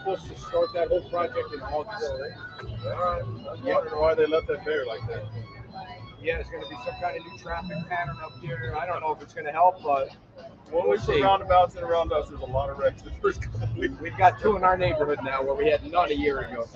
supposed to start that whole project in August. I wonder why they left that there like that. Yeah, there's going to be some kind of new traffic pattern up there. I don't know if it's going to help, but When we put roundabouts and roundabouts, there's a lot of wrecks the first couple of weeks. we've got 2 in our neighborhood now where we had none a year ago.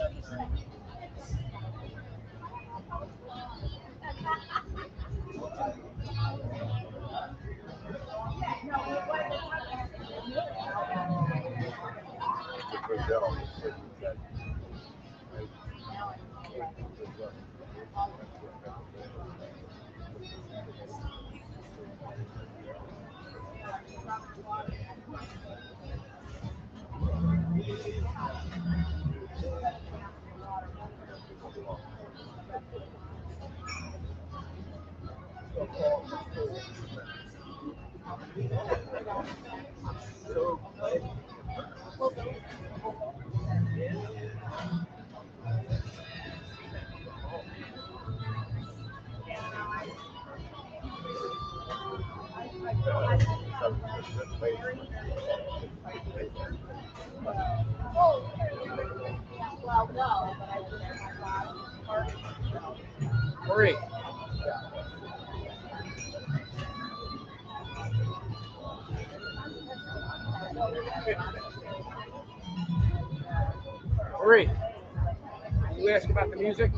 Marie. Marie, you ask about the music?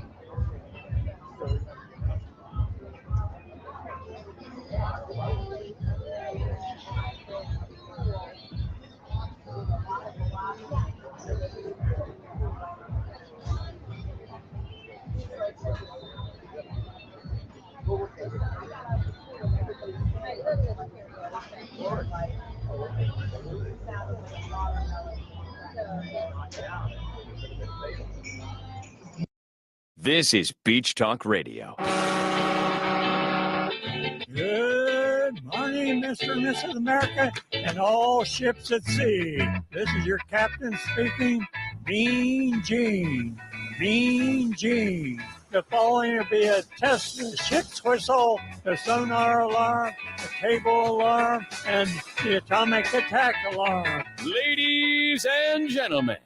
This is Beach Talk Radio. Good morning, Mr. and Mrs. America, and all ships at sea. This is your captain speaking, Mean Gene. Mean Gene. The following will be a test of the ship's whistle, the sonar alarm, the cable alarm, and the atomic attack alarm. Ladies and gentlemen,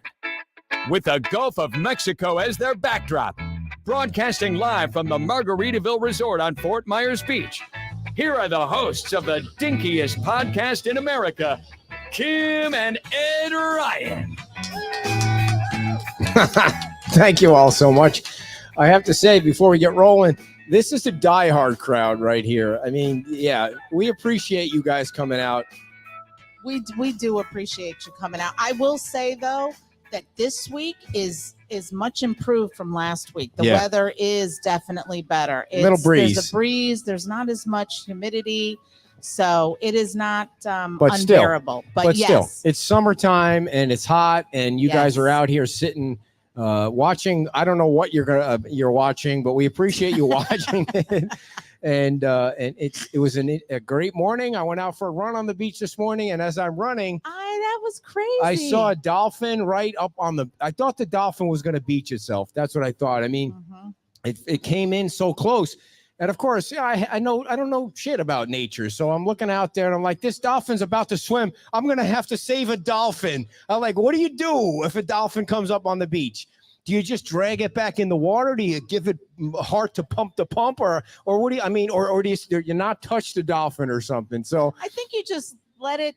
with the Gulf of Mexico as their backdrop, broadcasting live from the Margaritaville Resort on Fort Myers Beach, here are the hosts of the dinkiest podcast in America, Kim and Ed Ryan. Thank you all so much. I have to say, before we get rolling, this is a diehard crowd right here. I mean, yeah, we appreciate you guys coming out. We do appreciate you coming out. I will say, though, that this week is much improved from last week. The weather is definitely better. Little breeze. There's a breeze. There's not as much humidity. So it is not unbearable. But yes. Still, it's summertime and it's hot, and you guys are out here sitting watching. I don't know what you're watching, but we appreciate you watching it. And it was a great morning. I went out for a run on the beach this morning, and as I'm running, that was crazy. I saw a dolphin right up on the. I thought the dolphin was going to beach itself. That's what I thought. I mean, it came in so close, and of course, yeah, I don't know shit about nature, so I'm looking out there, and I'm like, this dolphin's about to swim. I'm gonna have to save a dolphin. I'm like, what do you do if a dolphin comes up on the beach? Do you just drag it back in the water? Do you give it a heart to pump the pump, or what do you? I mean, or do you not touch the dolphin or something? So I think you just let it.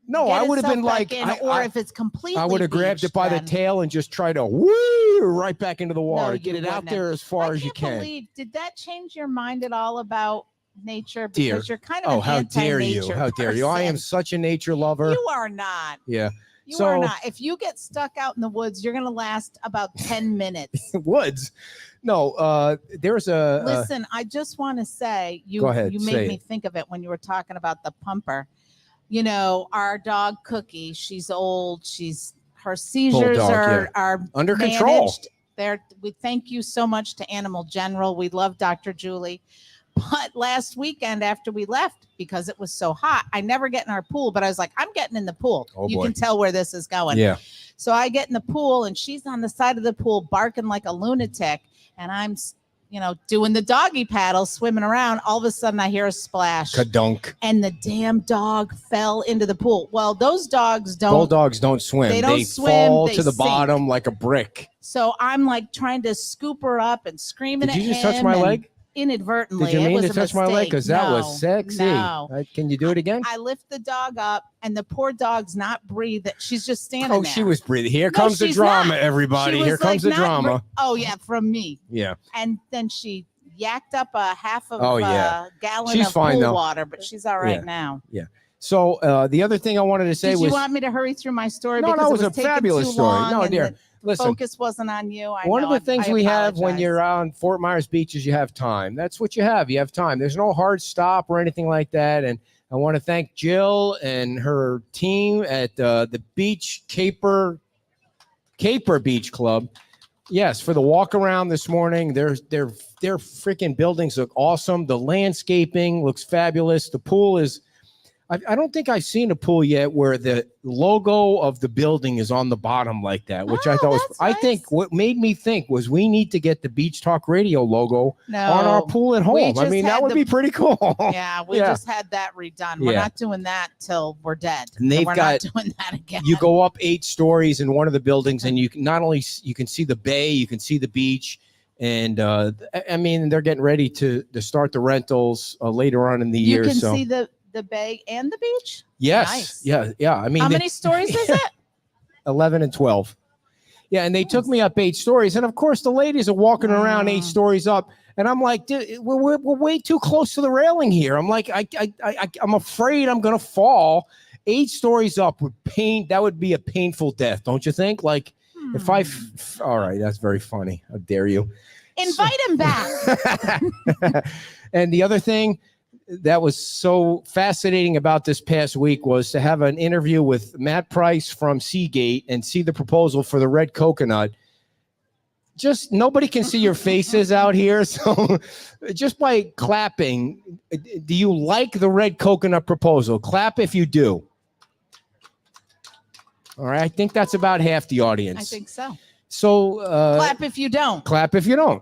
No, I would have been like, if it's completely, I would have grabbed it by the tail and just tried to woo right back into the water. Get it out there as far as you can. Did that change your mind at all about nature? Because you're kind of oh, how dare you? How dare you? I am such a nature lover. You are not. Yeah. You are not. If you get stuck out in the woods, you're going to last about 10 minutes. Woods? No, there's a... Listen, I just want to say, you made me think of it when you were talking about the pumper. You know, our dog Cookie, she's old. Her seizures are under control. We thank you so much to Animal General. We love Dr. Julie. But last weekend after we left, because it was so hot, I never get in our pool, but I was like, I'm getting in the pool. You can tell where this is going. Yeah. So I get in the pool and she's on the side of the pool barking like a lunatic. And I'm doing the doggy paddle, swimming around. All of a sudden I hear a splash. Kadunk. And the damn dog fell into the pool. Well, those dogs don't. Bulldogs don't swim. They swim, fall they to the sink. bottom like a brick. So I'm like trying to scoop her up and screaming at him. Did you just touch my leg? Inadvertently. Did you mean it was to touch my leg? Because that was sexy. No. Can you do it again? I lift the dog up, and the poor dog's not breathing. She's just standing there. Oh, she was breathing. Here comes the drama, everybody. Here comes the drama. Oh, yeah, from me. Yeah. And then she yacked up a half of gallon she's of fine, pool though. water, but she's all right now. Yeah. So the other thing I wanted to say Did was. you want me to hurry through my story? No, because it was a fabulous story. No, dear. Listen, focus wasn't on you. One of the things we have when you're on Fort Myers Beach is you have time. That's what you have. You have time. There's no hard stop or anything like that. And I want to thank Jill and her team at the Beach Caper Beach Club. Yes, for the walk around this morning. Their freaking buildings look awesome. The landscaping looks fabulous. The pool is. I don't think I've seen a pool yet where the logo of the building is on the bottom like that, which I thought was, nice. I think what made me think was we need to get the Beach Talk Radio logo on our pool at home. I mean, that would be pretty cool. Yeah, we just had that redone. We're not doing that till we're dead. And they've we're not doing that again. You go up 8 stories in one of the buildings and you can not only, you can see the bay, you can see the beach. And I mean, they're getting ready to start the rentals later on in the year. You can see the bay and the beach? Yes. Nice. Yeah. I mean, how many stories is it? 11 and 12. Yeah. And they took me up 8 stories. And of course, the ladies are walking around 8 stories up. And I'm like, we're way too close to the railing here. I'm like, I'm afraid I'm going to fall 8 stories up with pain. That would be a painful death. Don't you think? Like if all right, that's very funny. How dare you? Invite him back. And the other thing that was so fascinating about this past week was to have an interview with Matt Price from Seagate and see the proposal for the red coconut. Just nobody can see your faces out here. So just by clapping, do you like the red coconut proposal? Clap if you do. All right. I think that's about half the audience. I think so. So clap if you don't. Clap if you don't.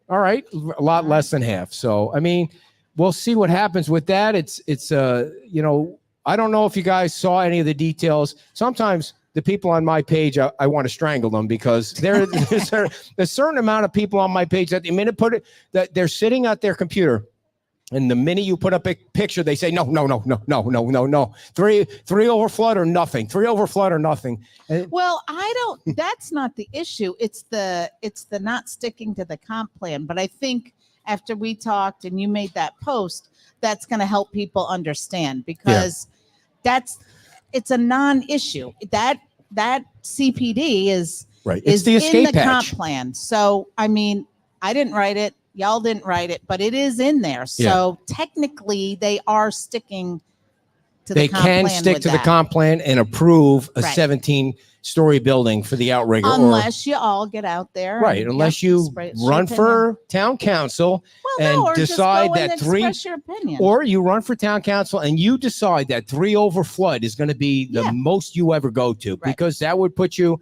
All right. A lot less than half. So, I mean, we'll see what happens with that. It's I don't know if you guys saw any of the details. Sometimes the people on my page, I want to strangle them because there's a certain amount of people on my page that the minute that they're sitting at their computer, and the minute you put up a picture, they say no. 3 over flood or nothing. 3 over flood or nothing. Well, that's not the issue. It's the not sticking to the comp plan. But I think after we talked and you made that post, that's going to help people understand because it's a non-issue. That CPD is right. Is the escape in the comp patch. plan. So I mean, I didn't write it. Y'all didn't write it, but it is in there. So technically, they are sticking to the comp plan. They can stick to the comp plan and approve a 17-story building for the outrigger. Unless you all get out there. Right. Unless you run for town council and decide that 3, or you run for town council and you decide that 3 over flood is going to be the most you ever go to, because that would put you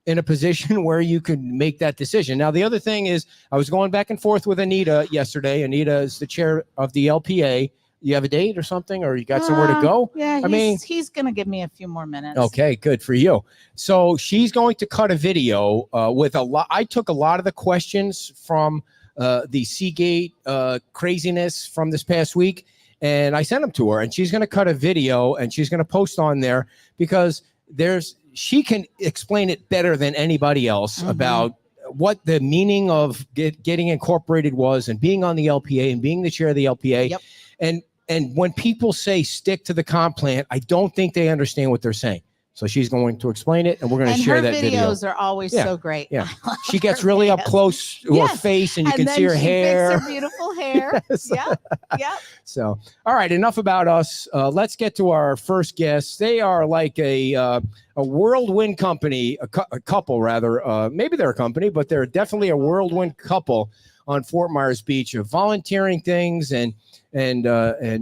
in a position where you could make that decision. Now, the other thing is I was going back and forth with Anita yesterday. Anita is the chair of the LPA. You have a date or something, or you got somewhere to go? Yeah, he's going to give me a few more minutes. Okay, good for you. So she's going to cut a video with a lot. I took a lot of the questions from the Seagate craziness from this past week, and I sent them to her, and she's going to cut a video and she's going to post on there because she can explain it better than anybody else about what the meaning of getting incorporated was and being on the LPA and being the chair of the LPA. Yep. And when people say stick to the comp plan, I don't think they understand what they're saying. So she's going to explain it, and we're going to share that video. Her videos are always so great. Yeah, she gets really up close to her face, and you can see her hair. Her beautiful hair. Yeah. So, all right, enough about us. Let's get to our first guests. They are like a whirlwind company, a couple rather. Maybe they're a company, but they're definitely a whirlwind couple on Fort Myers Beach of volunteering things and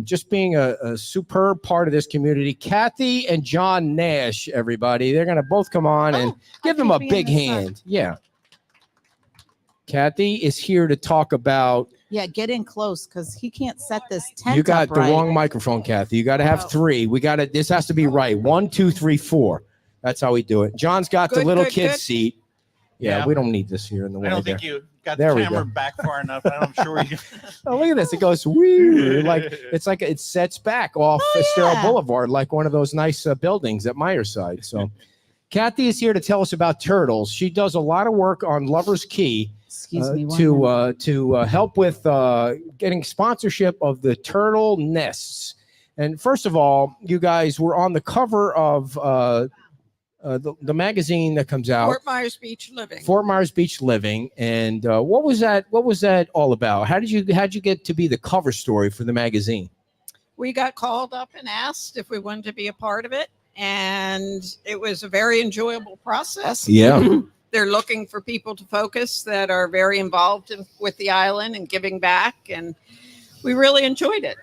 just being a superb part of this community. Kathy and John Nash, everybody. They're going to both come on and give them a big hand. Yeah. Kathy is here to talk about. Yeah, get in close because he can't set this tent. You got up the right. wrong microphone, Kathy. You got to have 3. We got it. This has to be right. 1, 2, 3, 4. That's how we do it. John's got the little kid seat. Yeah, we don't need this here in the way. I don't think you got There the we camera go. back far enough. I'm sure you. Oh, look at this. It goes weird. Like it sets back off Estero Boulevard, like one of those nice buildings at Myerside. So Kathy is here to tell us about turtles. She does a lot of work on Lover's Key. Excuse me. To help with getting sponsorship of the turtle nests. And first of all, you guys were on the cover of the magazine that comes out, Fort Myers Beach Living. Fort Myers Beach Living. And what was that all about? How'd you get to be the cover story for the magazine? We got called up and asked if we wanted to be a part of it, and it was a very enjoyable process. Yeah. They're looking for people to focus that are very involved with the island and giving back, and we really enjoyed it.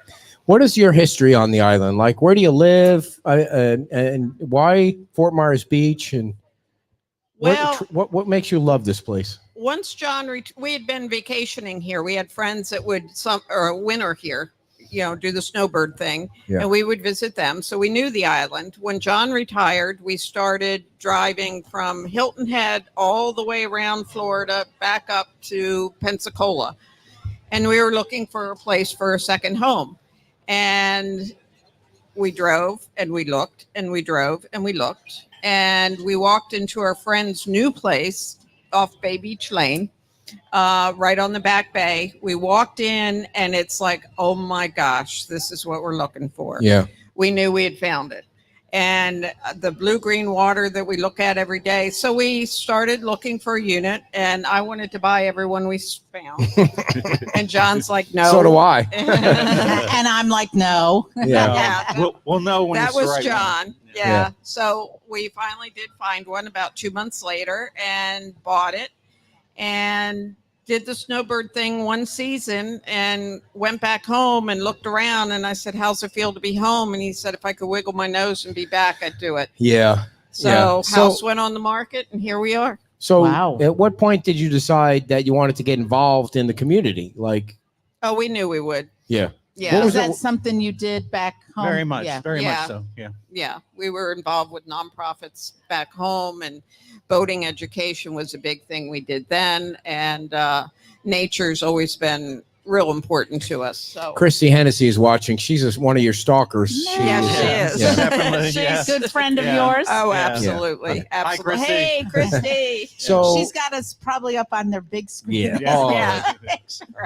What is your history on the island? Like, where do you live, and why Fort Myers Beach? And what makes you love this place? Once John, we had been vacationing here. We had friends that would winter here, do the snowbird thing, and we would visit them. So we knew the island. When John retired, we started driving from Hilton Head all the way around Florida, back up to Pensacola. And we were looking for a place for a second home. And we drove and we looked and we drove and we looked. And we walked into our friend's new place off Bay Beach Lane. Right on the back bay. We walked in and it's like, oh my gosh, this is what we're looking for. Yeah. We knew we had found it. And the blue-green water that we look at every day. So we started looking for a unit, and I wanted to buy every one we found. And John's like, no. So do I. And I'm like, no. Yeah. We'll know when That it's the was right John. one. Yeah. So we finally did find one about 2 months later and bought it and did the snowbird thing one season and went back home and looked around. And I said, how's it feel to be home? And he said, if I could wiggle my nose and be back, I'd do it. Yeah. So house went on the market and here we are. So Wow. At what point did you decide that you wanted to get involved in the community? Like, Oh, we knew we would. yeah. Yeah. What Was was that it? something you did back home? Very much. Yeah. Very Yeah. much so. Yeah. Yeah. We were involved with nonprofits back home, and boating education was a big thing we did then. And nature's always been real important to us. So Christy Hennessy is watching. She's one of your stalkers. Yeah, she is. Yeah. Definitely. She's Yeah. a good friend of Yeah. yours. Oh, Yeah. absolutely. Yeah. Hi, Absolutely. Christy. Hey, Christy. So She's got us probably up on their big screen. Yeah. Oh, Yeah.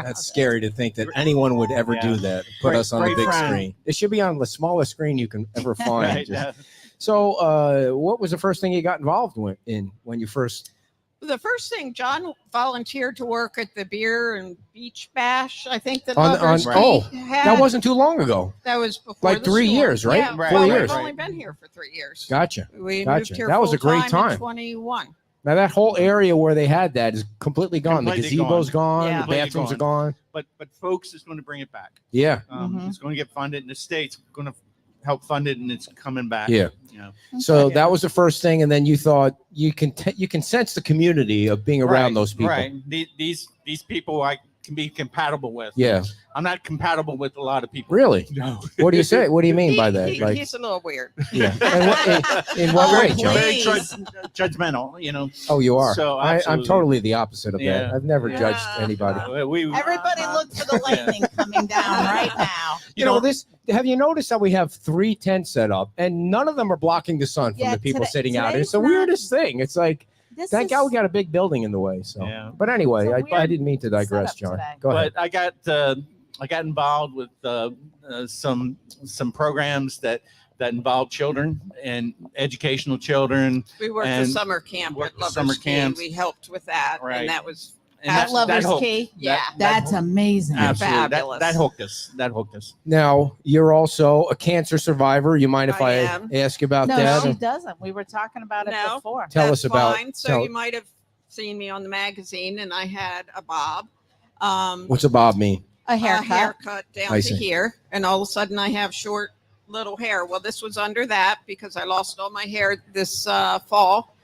that's scary to think that anyone would ever do Yeah. that. Put Great- us on a great big friend. screen. It should be on the smallest screen you can ever find. Right. Yeah. So, what was the first thing you got involved in when you first? The first thing, John volunteered to work at the Beer and Beach Bash. I think that On- Lover's on- Key had. That wasn't too long ago. That was before like the 3 storm. years, right? Yeah, Right. well, 4 years. We've only been here for 3 years. Gotcha. We Gotcha. moved here That was a great full-time time. in 21. Now that whole area where they had that is completely gone. Completely the gazebo's gone. Yeah. The bathrooms are gone. But folks is going to bring it back. Yeah. Mhm. It's going to get funded, and the state's going to help fund it, and it's coming back. Yeah. You know. So Okay. that was the first thing, and then you thought you can sense the community of being around Right, those people. Right. These people I can be compatible with. Yeah. I'm not compatible with a lot of people. Really? No. What do you say? What do you mean by that? He's a little weird. yeah. In what Oh, way, please. John? Very judgmental, you know. Oh, you are. So, I'm absolutely. totally the opposite of that. Yeah. I've never Yeah. judged anybody. Everybody look for the lightning coming down right now. You know this. Have you noticed that we have 3 tents set up, and none of them are blocking the sun from Yeah, the people today- sitting out? It's today's the not- weirdest thing. It's like, This thank is God we got a big building in the way. So, Yeah. but anyway, It's a I weird didn't mean to digress, setup John. today. Go ahead. But I got involved with some programs that involve children and educational children. We worked And the summer camp worked at the Lover's summer Key. camps. We helped with that, Right. and that was And At Lover's hooked- Key. Yeah. That's amazing. Absolutely. Fabulous. That hooked us. That hooked us. Now you're also a cancer survivor. You mind if I I am. ask you about No, that? she doesn't. We were talking about it No. before. Tell That's us about. fine. So tell- you might have seen me on the magazine, and I had a bob. What's a bob mean? A A haircut. haircut down I to see. here, and all of a sudden I have short little hair. Well, this was under that because I lost all my hair this fall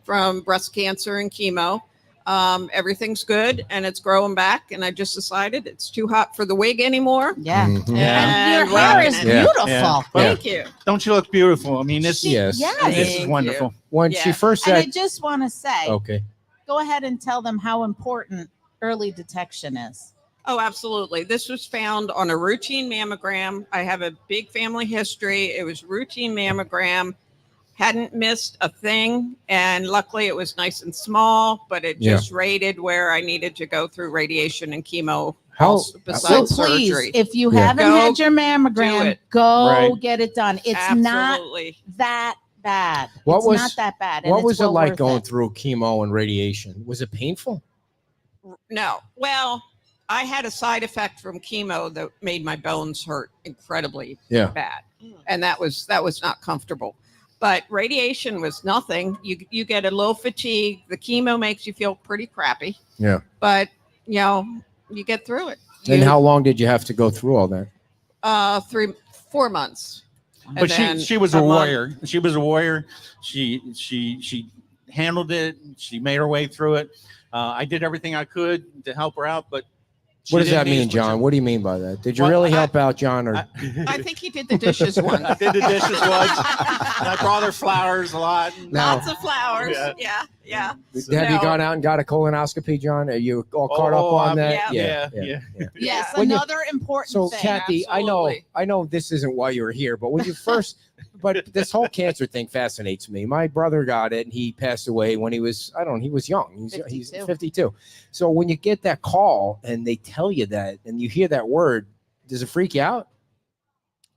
from breast cancer and chemo. Everything's good and it's growing back. And I just decided it's too hot for the wig anymore. Yeah. Mhm. Yeah. And your hair is rocking Yeah. beautiful. Yeah. Thank you. Don't you look beautiful? I mean, this Yes. Yes. this Thank is wonderful. When Yeah. she first And I said, just want to say, okay, go ahead and tell them how important early detection is. Oh, absolutely. This was found on a routine mammogram. I have a big family history. It was routine mammogram. Hadn't missed a thing. And luckily it was nice and small, but it just rated where I needed to go through radiation and chemo. How- also, So besides please, surgery. if you Yeah. haven't Go had your do mammogram, it. go Right. get it done. It's not Absolutely. that bad. What It's was- not that bad. and what it's was it well like worth going it. through chemo and radiation? Was it painful? No. Well, I had a side effect from chemo that made my bones hurt incredibly Yeah. bad. And that was not comfortable. But radiation was nothing. You get a little fatigue. The chemo makes you feel pretty crappy. Yeah. But you get through it. And how long did you have to go through all that? 4 months. And But then she was a month- warrior. She was a warrior. She handled it. She made her way through it. I did everything I could to help her out, but she What does didn't that need mean, as much John? help. What do you mean by that? Did you Well, really I- help out, John? Or I think he did the dishes once. I did the dishes once. And I brought her flowers a lot. Now- Lots of flowers. Yeah. Yeah. have you No. gone out and got a colonoscopy, John? Are you all caught up Oh, on that? yeah. Yeah. Yes, When you- another important So, thing. Kathy, Absolutely. I know this isn't why you were here, but when you first, but this whole cancer thing fascinates me. My brother got it, and he passed away when he was, he was young. He's 52. 52. So when you get that call and they tell you that, and you hear that word, does it freak you out?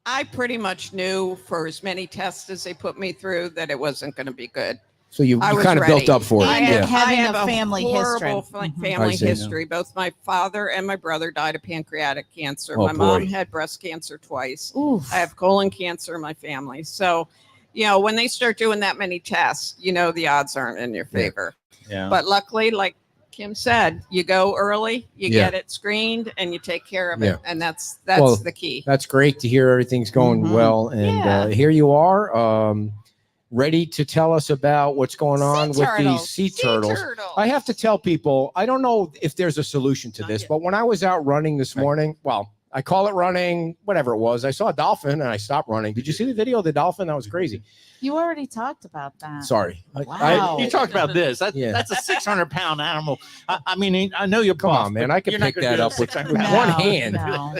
I pretty much knew for as many tests as they put me through that it wasn't going to be good. So you I was kind of built ready. up for it. And Yeah. having I have a family horrible history. Mhm. family I see. history. Both my father and my brother died of pancreatic cancer. Oh, My mom boy. had breast cancer twice. Oof. I have colon cancer in my family. So, when they start doing that many tests, the odds aren't in your Yeah. favor. Yeah. But luckily, like Kim said, you go early, you Yeah. get it screened, and you take care of Yeah. it. And that's Well, the key. That's great to hear everything's going Mhm. well. And Yeah. here you are, ready to tell us about what's going on with these sea turtles. I have to tell people, I don't know if there's a solution to Not this, yet. but when I was out running this morning, well, I call it running, whatever it was. I saw a dolphin and I stopped running. Did you see the video of the dolphin? That was crazy. You already talked about that. Sorry. Wow. You talked about this. Yeah. That's a 600-pound animal. I mean, I know you're Come buff, on, man. but I can you're not pick gonna that do up with 600 one pounds. hand. No.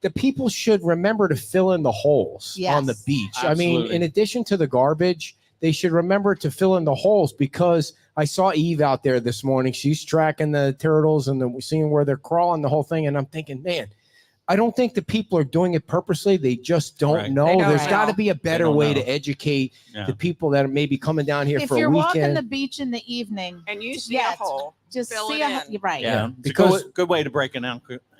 The people should remember to fill in the holes on the Yes. beach. I mean, Absolutely. in addition to the garbage, they should remember to fill in the holes, because I saw Eve out there this morning. She's tracking the turtles and seeing where they're crawling, the whole thing. And I'm thinking, man, I don't think the people are doing it purposely. They just don't Right. know. They don't There's know. got to be a better don't way know. to educate Yeah. the people that are maybe coming down here If for a you're walking weekend. the beach in the evening, And you see Yes. a hole. just Fill see it a, in. you're right. Yeah. Because- It's a good way to break an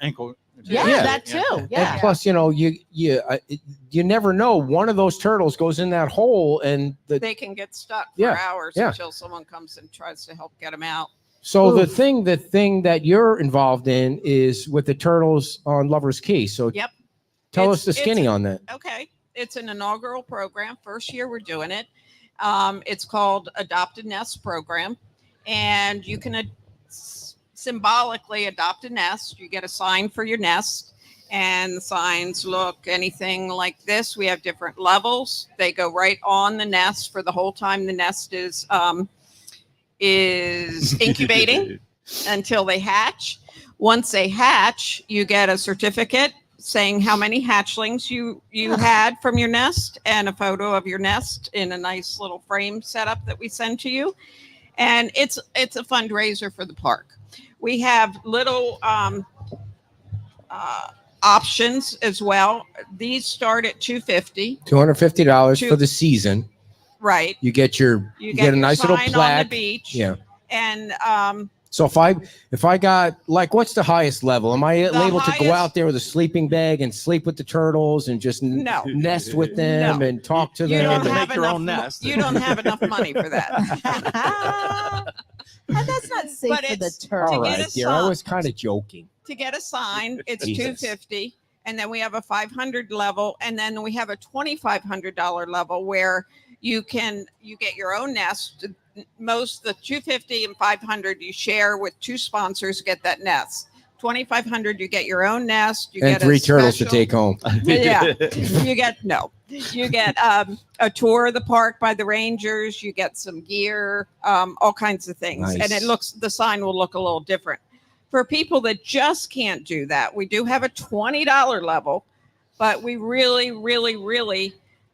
ankle. Yeah, Yeah. that too. Yeah. And plus, you never know. One of those turtles goes in that hole, and They can get stuck for Yeah, hours yeah. until someone comes and tries to help get them out. so the Oof. thing that you're involved in is with the turtles on Lover's Key. So Yep. tell It's- us the it's skinny a- on that. Okay. It's an inaugural program. First year we're doing it. It's called Adopted Nest Program. And you can symbolically adopt a nest. You get a sign for your nest. And the signs look anything like this. We have different levels. They go right on the nest for the whole time the nest is incubating until they hatch. Once they hatch, you get a certificate saying how many hatchlings you had from your nest, and a photo of your nest in a nice little frame setup that we send to you. And it's a fundraiser for the park. We have little options as well. These start at $250. $250 Two- for the season. Right. You get your You get a your nice little sign on the plaque. beach. Yeah. And So if I got, like, what's the highest level? Am I able to go highest- out there with a sleeping bag and sleep with the turtles and just No. nest with them No. and talk to you them? don't to have make your enough own nest. You don't have enough money for that. And that's not safe But for the it's- turtle. All to get right, a dear. I sign- was kind of joking. To get a sign, it's Jesus. $250, and then we have a $500 level, and then we have a $2,500 level where you get your own nest. most the 250 and 500 you share with two sponsors, get that nest. 2,500 you get your own nest. You And get 3 a turtles to special- take home. Yeah, you get a tour of the park by the rangers. You get some gear, all kinds of things, Nice. and the sign will look a little different. For people that just can't do that, we do have a $20 level, but we really, really, really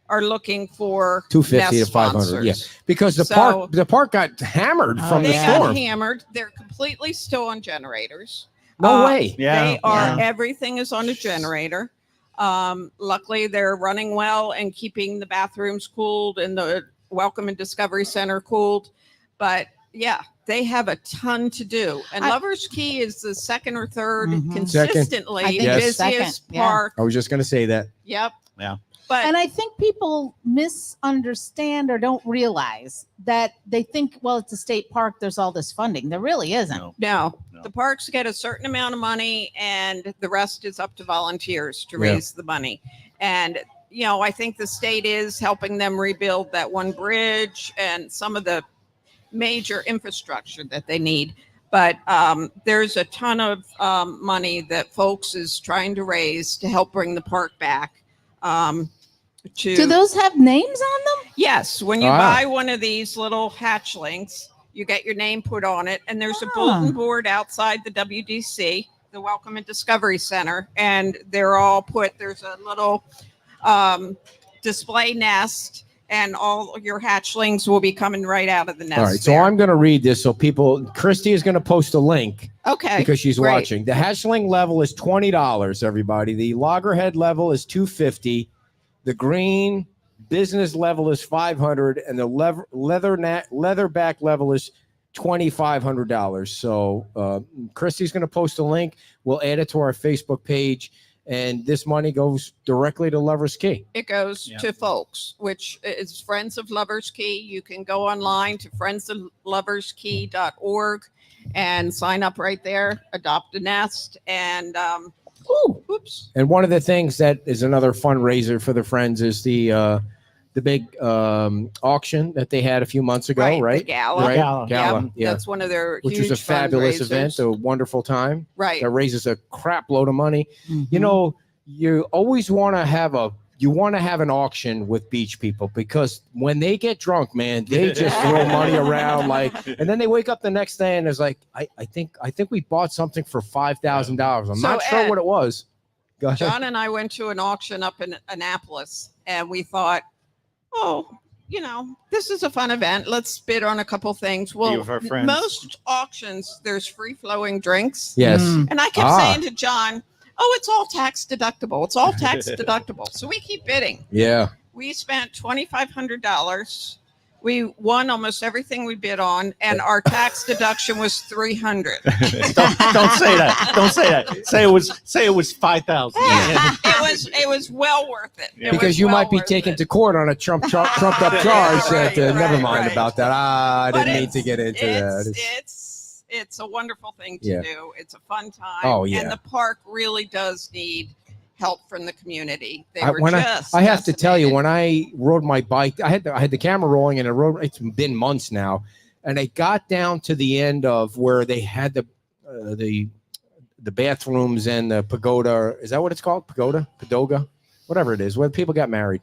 are looking for 250 nest to 500. sponsors. Yeah, because the park got hammered from They the got storm. hammered. They're completely still on generators. No way. They are. Everything is on a generator. Luckily, they're running well and keeping the bathrooms cooled and the Welcome and Discovery Center cooled. But yeah, they have a ton to do. And Lover's Key is the second or third consistently I think Yes. busiest second, yeah. park. I was just going to say that. Yep. Yeah. But And I think people misunderstand or don't realize that they think, well, it's a state park, there's all this funding. There really isn't. no, No. the parks get a certain amount of money and the rest is up to volunteers to Yeah. raise the money. And, I think the state is helping them rebuild that one bridge and some of the major infrastructure that they need. But there's a ton of money that folks is trying to raise to help bring the park back. Do those have names on them? Yes, when you Ah. buy one of these little hatchlings, you get your name put on it, and there's a bulletin board outside the WDC, the Welcome and Discovery Center, and they're all put. There's a little display nest, and all your hatchlings will be coming right out of the nest. All right, so there. I'm going to read this so people. Christy is going to post a link okay because she's great. watching. The hatchling level is $20. Everybody, the loggerhead level is $250. The green business level is $500, and the leatherback level is $2,500. So Christy's going to post a link. We'll add it to our Facebook page, and this money goes directly to Lover's Key. It goes to folks, which is Friends of Lovers Key. You can go online to friendsofloverskey.org and sign up right there, adopt a nest, and oops. And one of the things that is another fundraiser for the Friends is the big auction that they had a few months ago, right? The gala. Right? Gala. Gala, yeah. That's one of their Which huge was a fabulous event, fundraisers. a wonderful time. Right. That raises a crap load of money. You know, you always want to have an auction with beach people because when they get drunk, man, they just throw money around and then they wake up the next day and it's like, I think we bought something for $5,000. I'm So, not sure Ed, what it was. Go ahead. John and I went to an auction up in Annapolis, and we thought, this is a fun event. Let's bid on a couple things. Well, of our friends. most auctions, there's free flowing drinks. Yes. And I kept saying to John, it's all tax deductible. It's all tax deductible. So we keep bidding. Yeah. We spent $2,500. We won almost everything we bid on, and our tax deduction was $300. Don't say that. Don't say that. Say it was 5,000. It was well worth it. It Because was you well might be worth taken it. to court on a trumped up charge. Never mind about that. I But didn't mean to get into that. It's a wonderful thing to Yeah. do. It's a fun time. Oh, yeah. And the park really does need help from the community. They I were have to tell you, decimated. when I rode my bike, I had the camera rolling, and it's been months now, and I got down to the end of where they had the bathrooms and the pagoda. Is that what it's called? Pagoda, whatever it is, where people got married.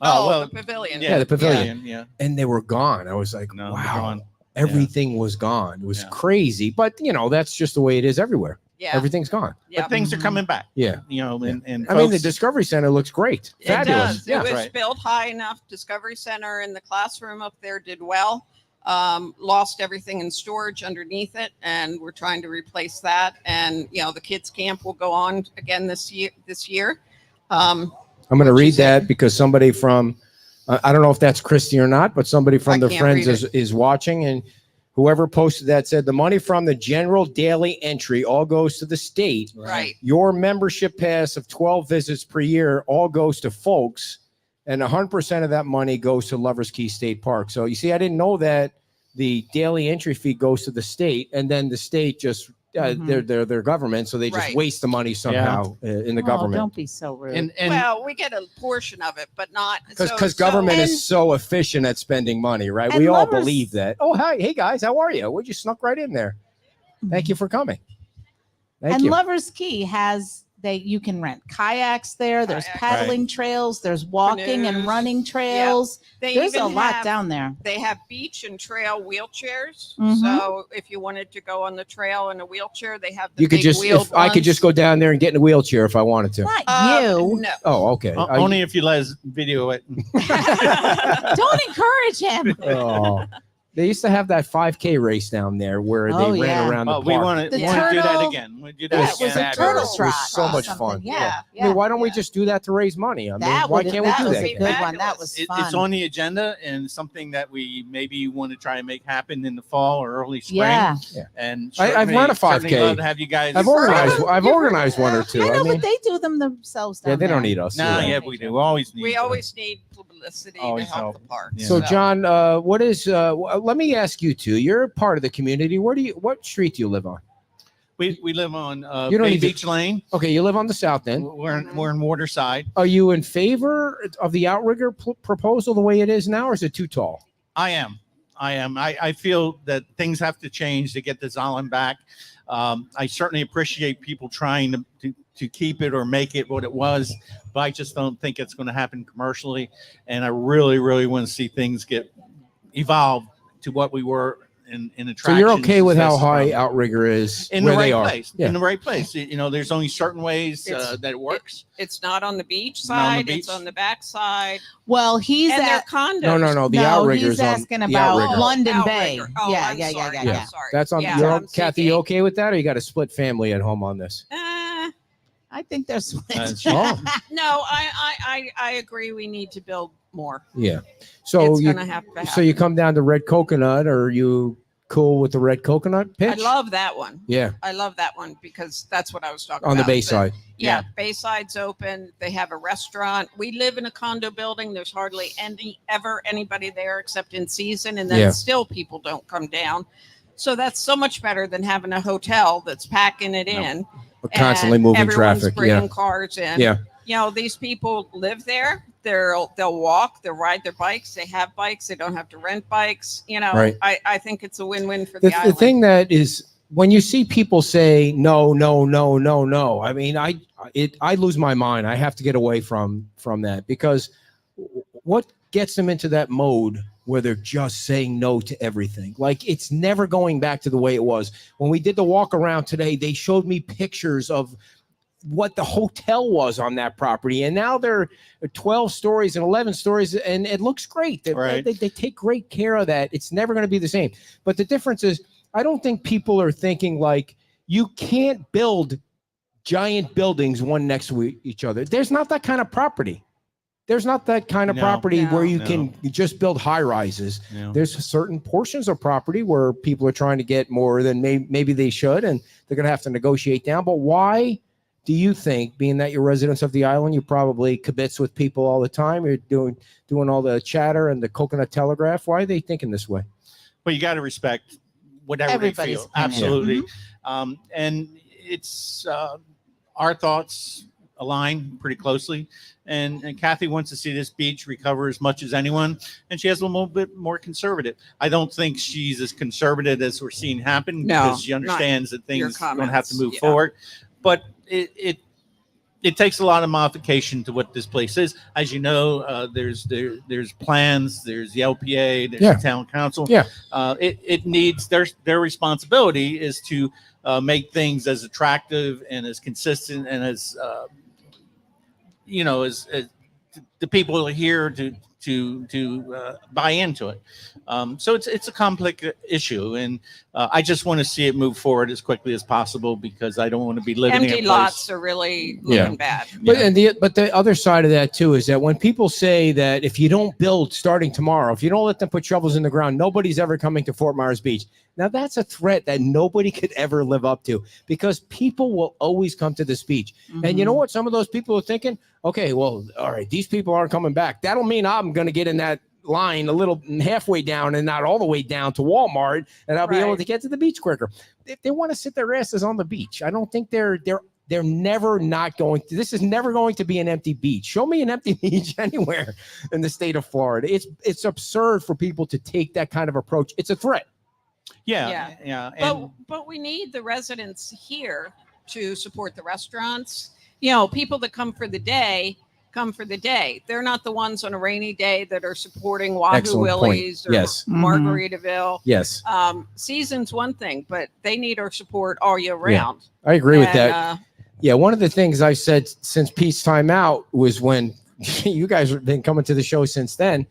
the pavilion. Yeah, the pavilion. Yeah. And they were gone. I was like, No, they're wow, gone. everything was gone. It was Yeah. crazy, but that's just the way it is everywhere. Yeah. Everything's gone. Yeah. But things are coming back. Yeah. And I mean, the folks- Discovery Center looks great. It Fabulous. does. Yeah. It was right. built high enough. Discovery Center and the classroom up there did well. Lost everything in storage underneath it, and we're trying to replace that. And the kids camp will go on again this year. I'm going to read that because somebody from, I don't know if that's Christy or not, but somebody from I the can't Friends read is watching, and whoever posted that said the money from the general daily entry all goes to the state. Right. Your membership pass of 12 visits per year all goes to folks, and 100% of that money goes to Lover's Key State Park. So you see, I didn't know that the daily entry fee goes to the state, and then the state just They're government, so they just Right. waste the money somehow in the Oh, government. don't be so rude. And well, we get a portion of it, but not Because government and- is so efficient at spending money, right? and We all lovers- believe that. Oh, hi, hey guys, how are you? Well, you snuck right in there. Thank you for coming. Thank and you. Lovers Key has you can rent kayaks there. There's Kayak. paddling trails. There's walking and Canoes. running trails. They There's a even lot have- down there. They have beach and trail wheelchairs. Mhm. So if you wanted to go on the trail in a wheelchair, they have the You could big just, wheeled if I could ones. just go down there and get in a wheelchair if I wanted to. Not you. No. Oh, okay. Only if you let us video it. Don't encourage him. Oh. They used to have that 5K race down there where Oh, they ran yeah. around the Oh, park. we want to The do that turtle- again. We do Yeah, that it was again. a turtle It was trot. so or much something. fun. Yeah. I mean, why don't we just do that to raise money? I mean, That why would- can't we that do was that? a then? good one. That was fun. It's on the agenda and something that we maybe want to try and make happen in the fall or early spring. Yeah. And I've run a 5K. certainly love to have you guys. I've organized one or two. I know, I mean, but they do them themselves. yeah, down they don't there. need us. No, You're right. yeah, we do. We always need. We always need publicity Always to help help. the park. Yeah. So, John, what is? Let me ask you two. You're part of the community. What street do you live on? We live on You don't Bay need to- Beach Lane. Okay, you live on the south end. We're in Waterside. Are you in favor of the outrigger proposal the way it is now, or is it too tall? I am. I feel that things have to change to get this island back. I certainly appreciate people trying to keep it or make it what it was, but I just don't think it's going to happen commercially. And I really, really want to see things get evolved to what we were in attractions. So you're okay with how That's the high problem. outrigger is In where the they right are? place. Yeah. In the right place. You know, there's only certain ways It's- that it works. It's not on the beach Not on the side. It's beach. on the back side. Well, he's And they're at. condos. No. The No, outrigger he's is on asking the about outrigger. London Bay. Outrigger. Oh, Yeah, I'm yeah, sorry. yeah, I'm yeah. sorry. That's on. Yeah, You're, I'm Kathy, you thinking- okay with that, or you got a split family at home on this? I think there's. Oh, No, I agree. We need to build more. yeah. So It's you gonna have to happen. so you come down to Red Coconut, or are you cool with the Red Coconut pitch? I love that one. Yeah, I love that one because that's what I was talking on the about. Bayside. Yeah, Bayside's open. They have a restaurant. We live in a condo building. There's hardly anybody there except in season, and then Yeah. still people don't come down. So that's so much better than having a hotel that's packing it in. We're constantly and moving everyone's traffic. bringing Yeah, cars in. yeah. You know, these people live there. They'll walk. They'll ride their bikes. They have bikes. They don't have to rent bikes. You know, Right. I think it's a win-win for the The island. thing that is, when you see people say no, I mean, I lose my mind. I have to get away from that, because what gets them into that mode where they're just saying no to everything? Like, it's never going back to the way it was. When we did the walk around today, they showed me pictures of what the hotel was on that property, and now they're 12 stories and 11 stories, and it looks great. Right. They take great care of that. It's never going to be the same. But the difference is, I don't think people are thinking like, you can't build giant buildings one next to each other. There's not that kind of property. There's not that kind of No. property No. where you No. can just build high rises. Yeah. There's certain portions of property where people are trying to get more than maybe they should, and they're going to have to negotiate down. But why do you think, being that you're residents of the island, you probably kibitz with people all the time, you're doing all the chatter and the coconut telegraph, why are they thinking this way? But you got to respect whatever Everybody's they feel. opinion. Absolutely. And it's our thoughts align pretty closely. And Kathy wants to see this beach recover as much as anyone. And she has a little bit more conservative. I don't think she's as conservative as we're seeing happen, No, because she understands that your things don't have to comments, move yeah. forward. But it takes a lot of modification to what this place is. As you know, there's plans, there's the LPA, there's Yeah. the town council. Yeah. It needs their responsibility is to make things as attractive and as consistent and as as the people here to buy into it. So it's a complex issue, and I just want to see it move forward as quickly as possible, because I don't want to be living in a Empty place. lots are really looking bad. But the other side of that too is that when people say that if you don't build starting tomorrow, if you don't let them put shovels in the ground, nobody's ever coming to Fort Myers Beach. Now that's a threat that nobody could ever live up to, because people will always come to this beach. And you know what? Some of those people are thinking, okay, well, all right, these people aren't coming back. That'll mean I'm going to get in that line a little halfway down and not all the way down to Walmart, and I'll be able Right. to get to the beach quicker. If they want to sit their asses on the beach, I don't think they're never not going to. This is never going to be an empty beach. Show me an empty beach anywhere in the state of Florida. It's absurd for people to take that kind of approach. It's a threat. Yeah. And But we need the residents here to support the restaurants. You know, people that come for the day come for the day. They're not the ones on a rainy day that are supporting Wahoo Excellent point. Willie's or Yes. Margaritaville. Yes, Season's one thing, but they need our support all year round. I agree with And, that. Yeah, one of the things I said since Peacetime Out was when you guys have been coming to the show since then.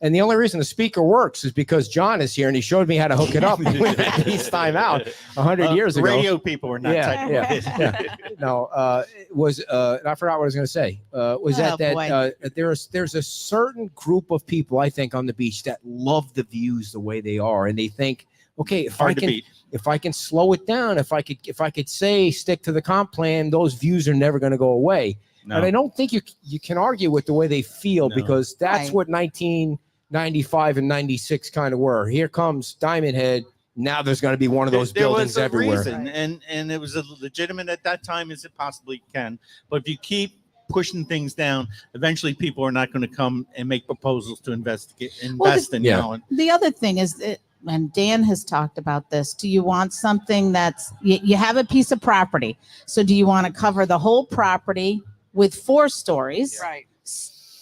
And the only reason the speaker works is because John is here and he showed me how to hook it up with Peacetime Out 100 years ago. radio people are not Yeah, technical. No, it was I forgot what I was going to say. Was Oh, that there's a certain group of people, I think, on the beach that love the views the way they are, and they think, okay, if Hard to beat. if I can slow it down, if I could say stick to the comp plan, those views are never going to go away. No. And I don't think you can argue with the way they feel, No. because that's Right. what 1995 and 96 kind of were. Here comes Diamond Head. Now there's going to be one of those There buildings was a everywhere. reason, and it was as legitimate at that time as it possibly can. But if you keep pushing things down, eventually people are not going to come and make proposals to invest in Yeah. Holland. The other thing is that, and Dan has talked about this, do you want something that's, you have a piece of property. So do you want to cover the whole property with 4 stories? Right.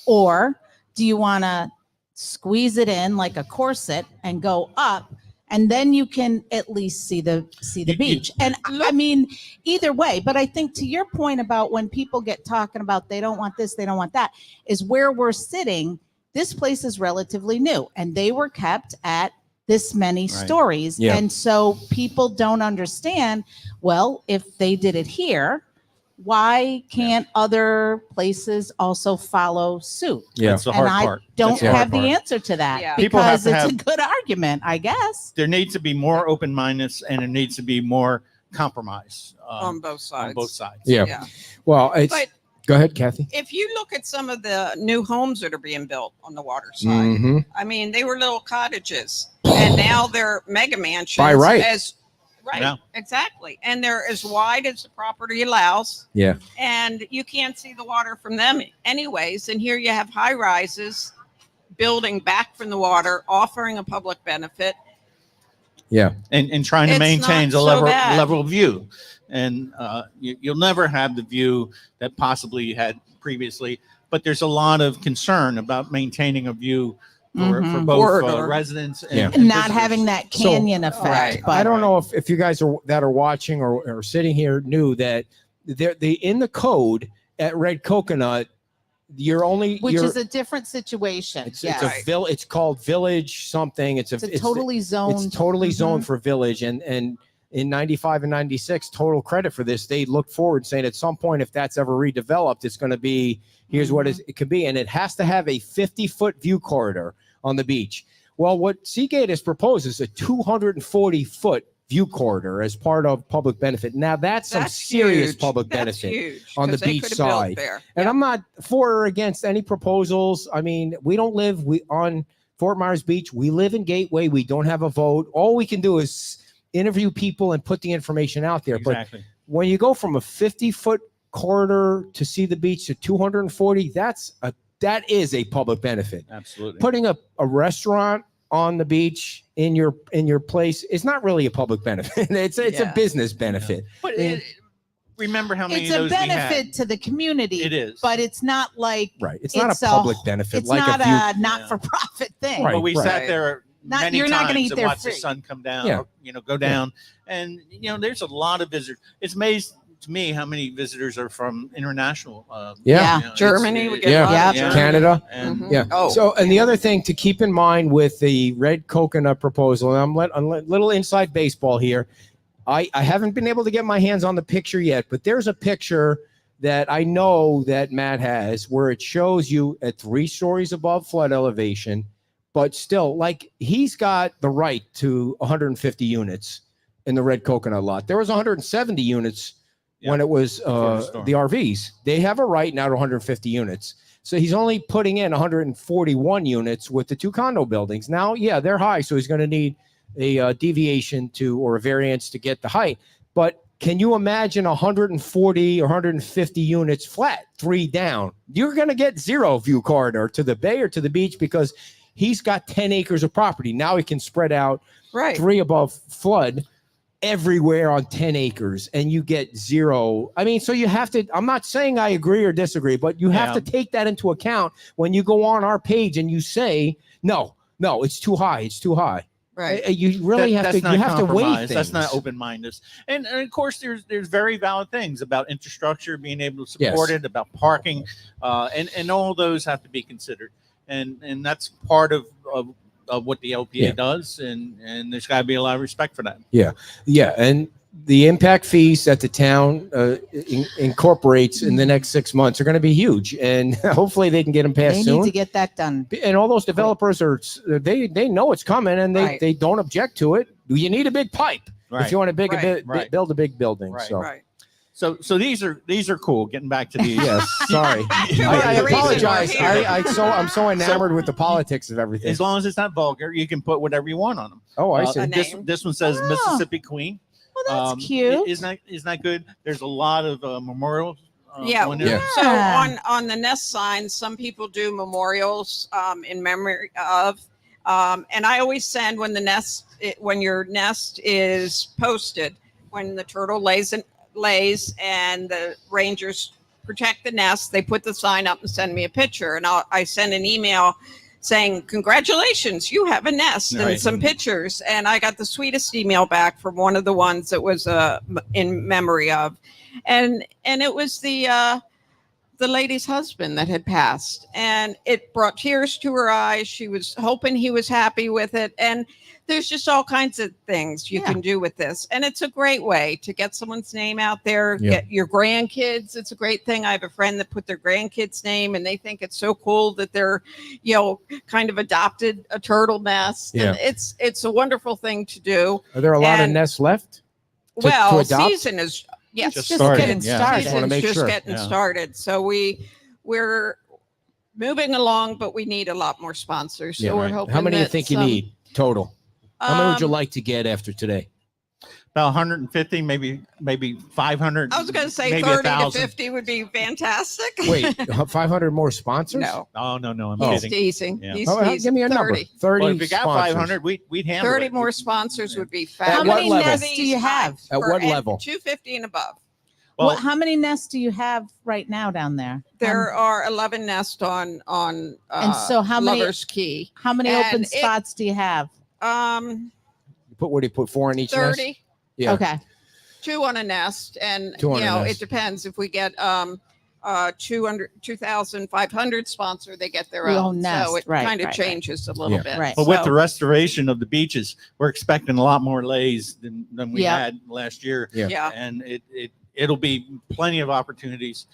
Or do you want to squeeze it in like a corset and go up, and then you can at least see the beach? And I mean, either way, but I think to your point about when people get talking about they don't want this, they don't want that, is where we're sitting. This place is relatively new, and they were kept at this many stories. Yeah. And so people don't understand, well, if they did it here, why can't other places also follow suit? Yeah. That's the And hard I part. don't That's the hard have the part. answer to that, Yeah. People have because to it's a have- good argument, I guess. There needs to be more open-mindedness, and there needs to be more compromise On both sides. on both sides. Yeah. Yeah. Well, it's But go ahead, Kathy. if you look at some of the new homes that are being built on the water side, Mhm. I mean, they were little cottages, and now they're mega mansions. By right. Right, Yeah. exactly. And they're as wide as the property allows, Yeah. and you can't see the water from them anyways. And here you have high rises building back from the water, offering a public benefit. Yeah. And trying to It's maintain not the so bad. level view. And you'll never have the view that possibly you had previously, but there's a lot of concern about maintaining a view for Mhm. both Corridor. residents and, Yeah. and Not visitors. having that canyon effect. Right. But I don't know if you guys that are watching or sitting here knew that they in the code at Red Coconut, which is a different situation. it's Yes. a it's called Village something. It's a totally zoned. It's totally Mhm. zoned for Village, and in 95 and 96, total credit for this. They look forward saying at some point, if that's ever redeveloped, it's going to be, here's what it could be. And it has to have a 50-foot view corridor on the beach. Well, what Seagate has proposed is a 240-foot view corridor as part of public benefit. Now that's some serious huge. public That's benefit. huge, on the 'cause they beach could have built side. there. And I'm not for or against any proposals. I mean, we don't live on Fort Myers Beach. We live in Gateway. We don't have a vote. All we can do is interview people and put the information out there. Exactly. But when you go from a 50-foot corridor to see the beach to 240, that is a public benefit. Absolutely. Putting a restaurant on the beach in your place is not really a public benefit. It's a Yeah. business benefit. But remember how many It's of a those we had. benefit to the community. It is. But it's not like Right. It's not It's a a- public benefit it's like not a view. a not-for-profit thing. Right. But we sat there many you're not times gonna eat and there watched the free. sun come down, Yeah. or, go down. And, there's a lot of visitors. It's amazing to me how many visitors are from international. Yeah. it's- Germany, we get Yeah. a lot of Yeah. Germany. Canada. And Mhm. Yeah. Oh. So, and the other thing to keep in mind with the Red Coconut proposal, and I'm little inside baseball here. I haven't been able to get my hands on the picture yet, but there's a picture that I know that Matt has where it shows you at 3 stories above flood elevation, but still, like, he's got the right to 150 units in the Red Coconut lot. There was 170 units when it was Before the storm. the RVs. They have a right now to 150 units. So he's only putting in 141 units with the 2 condo buildings. Now, yeah, they're high, so he's going to need a deviation or a variance to get the height. But can you imagine 140 or 150 units flat, 3 down? You're going to get 0 view corridor to the bay or to the beach because he's got 10 acres of property. Now he can spread out 3 above flood everywhere on 10 acres and you get 0. I mean, so you have to, I'm not saying I agree or disagree, but you have to take that into account when you go on our page and you say, no, it's too high. It's too high. Right. You really have to. You have to weigh things. That's not open-minded. And of course, there's very valid things about infrastructure being able to support it, about parking, and all those have to be considered. And that's part of what the LPA does. And there's got to be a lot of respect for that. Yeah. And the impact fees that the town incorporates in the next 6 months are going to be huge, and hopefully they can get them passed soon. They need to get that done. And all those developers they know it's coming, and they don't object to it. You need a big pipe if you want to build a big building. So these are cool. Getting back to these. Yes, sorry. I apologize. I'm so enamored with the politics of everything. As long as it's not vulgar, you can put whatever you want on them. Oh, I see. This one says Mississippi Queen. Well, that's cute. Isn't that good? There's a lot of memorials. So on the nest signs, some people do memorials in memory of. And I always send when your nest is posted, when the turtle lays and the rangers protect the nest, they put the sign up and send me a picture, and I send an email saying, congratulations, you have a nest, and some pictures. And I got the sweetest email back from one of the ones that was in memory of. And it was the lady's husband that had passed. And it brought tears to her eyes. She was hoping he was happy with it. And there's just all kinds of things you can do with this. And it's a great way to get someone's name out there, get your grandkids. It's a great thing. I have a friend that put their grandkids' name, and they think it's so cool that they're, kind of adopted a turtle nest. Yeah. And it's a wonderul thing to do. Are there a lot of nests left? Season is just Getting getting started. Season's just getting started. So we're moving along, but we need a lot more sponsors. So we're hoping. How many do you think you need total? How many would you like to get after today? About 150, maybe 500. I was going to say 30 to 50 would be fantastic. Wait, 500 more sponsors? No. Oh, no. I'm He's kidding. teasing. Yeah. He's Give me a 30. number. 30 Well, if we got sponsors. 500, we'd handle 30 it. more sponsors would be At fabulous. How what many level? nests do you have? At what level? 250 and above. Well, How many nests do you have right now down there? There are 11 nests on and so how many Lover's Key. How many And open spots do you have? What do you put 4 in each 30. nest? Yeah. Okay. 2 on a nest, and 2 on a nest. it depends. If we get 2,500 sponsor, they get their Your own. own nest. So it Right, kind of right, changes a little bit. Right. But with So- the restoration of the beaches, we're expecting a lot more lays than we had last year. Yeah. And it'll be plenty of opportunities.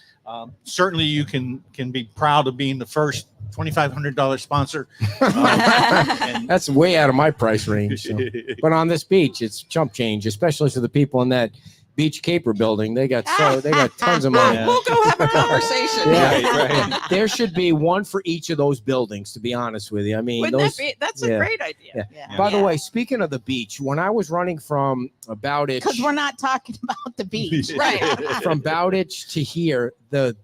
Certainly, you can be proud of being the first $2,500 sponsor. And That's way out of my price range. So. But on this beach, it's chump change, especially for the people in that beach caper building. They got tons of money. We'll go have a conversation. Yeah. There should be one for each of those buildings, to be honest with you. I mean, Wouldn't that be? That's a great idea. Yeah. By the way, speaking of the beach, when I was running from Bowditch, Because we're not talking about the beach. Right. from Bowditch to here, the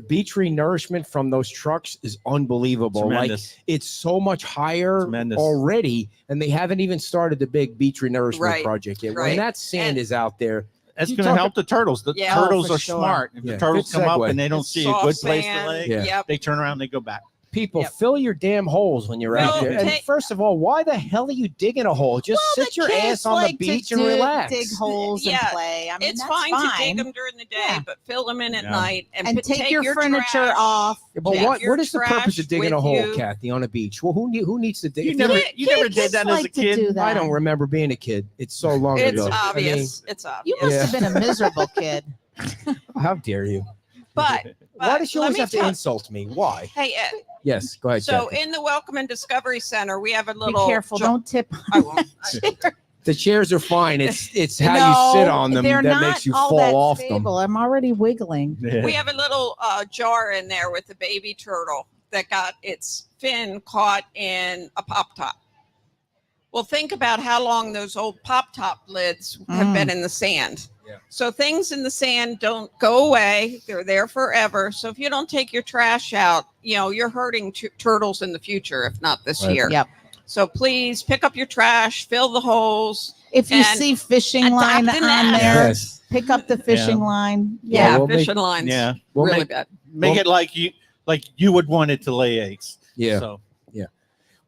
beach renourishment from those trucks is unbelievable. Tremendous. Like it's so much higher Tremendous. already, and they haven't even started the big beach renourishment Right. project yet. Right. When that sand And- is out there, That's You going to talk- help the turtles. The Yeah. turtles for are sure. smart. If Yeah. the turtles Good come up segue. and they don't It's see a soft good place to sand. lay, Yeah. Yep. they turn around, they go back. people Yep. fill your damn holes when you're out No, there. And take- first of all, why the hell are you digging a hole? Just Well, sit the your kids ass on the like to beach and relax. Dig holes Yeah. and play. I mean, It's that's fine to dig them during the day, Yeah. but fill them in at Yeah. night and, And take your furniture trash. off. Yeah, but Take what your is the purpose trash of digging a with hole, you. Kathy, on a beach? Well, who needs to dig? You if never, you're- you never Kids did that as a like to kid. do that. I don't remember being a kid. It's so long It's ago. obvious. It's You obvious. must Yeah. have been a miserable kid. How dare you? But Why does she let always me have to tell- insult me? Why? Hey, Ed, Yes, go ahead. so Kathy. in the Welcome and Discovery Center, we have a Be little. careful. Don't tip. I won't. The chairs are fine. It's how No, you sit on them they're that not makes you all fall that off stable. them. I'm already wiggling. We have a little jar in there with a baby turtle that got its fin caught in a pop top. Well, think about how long those old pop top lids have been in the sand. Yeah. So things in the sand don't go away. They're there forever. So if you don't take your trash out, you're hurting turtles in the future, if not this year. Yep. So please pick up your trash, fill the holes. If you And see fishing line adopt on an app. there, Yes. pick up the fishing line. Yeah, we'll fishing lines. Yeah. We'll really make- bad. Make it like you would want it to lay eggs. Yeah. So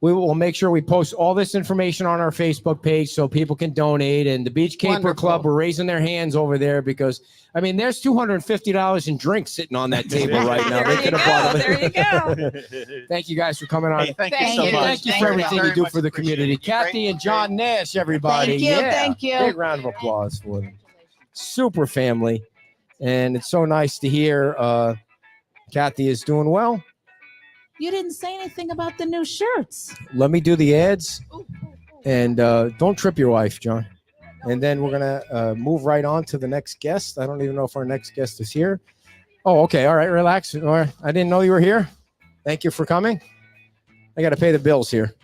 We will make sure we post all this information on our Facebook page so people can donate. And the Beach Caper Wonderful. Club, we're raising their hands over there because, there's $250 in drinks sitting on that table right now. There They you could have bought go. them. There you go. Thank you guys for coming on. hey, thank you Thank so you. much. Thank you for Thank you everything you Very do much for the appreciated. community. Kathy and John Nash, everybody. Thank you, Yeah. thank you. Big round of applause for them. Super family. And it's so nice to hear Kathy is doing well. You didn't say anything about the new shirts. Let me do the ads. And don't trip your wife, John. And then we're going to move right on to the next guest. I don't even know if our next guest is here. Oh, okay. All right. Relax. All right. I didn't know you were here. Thank you for coming. I got to pay the bills here.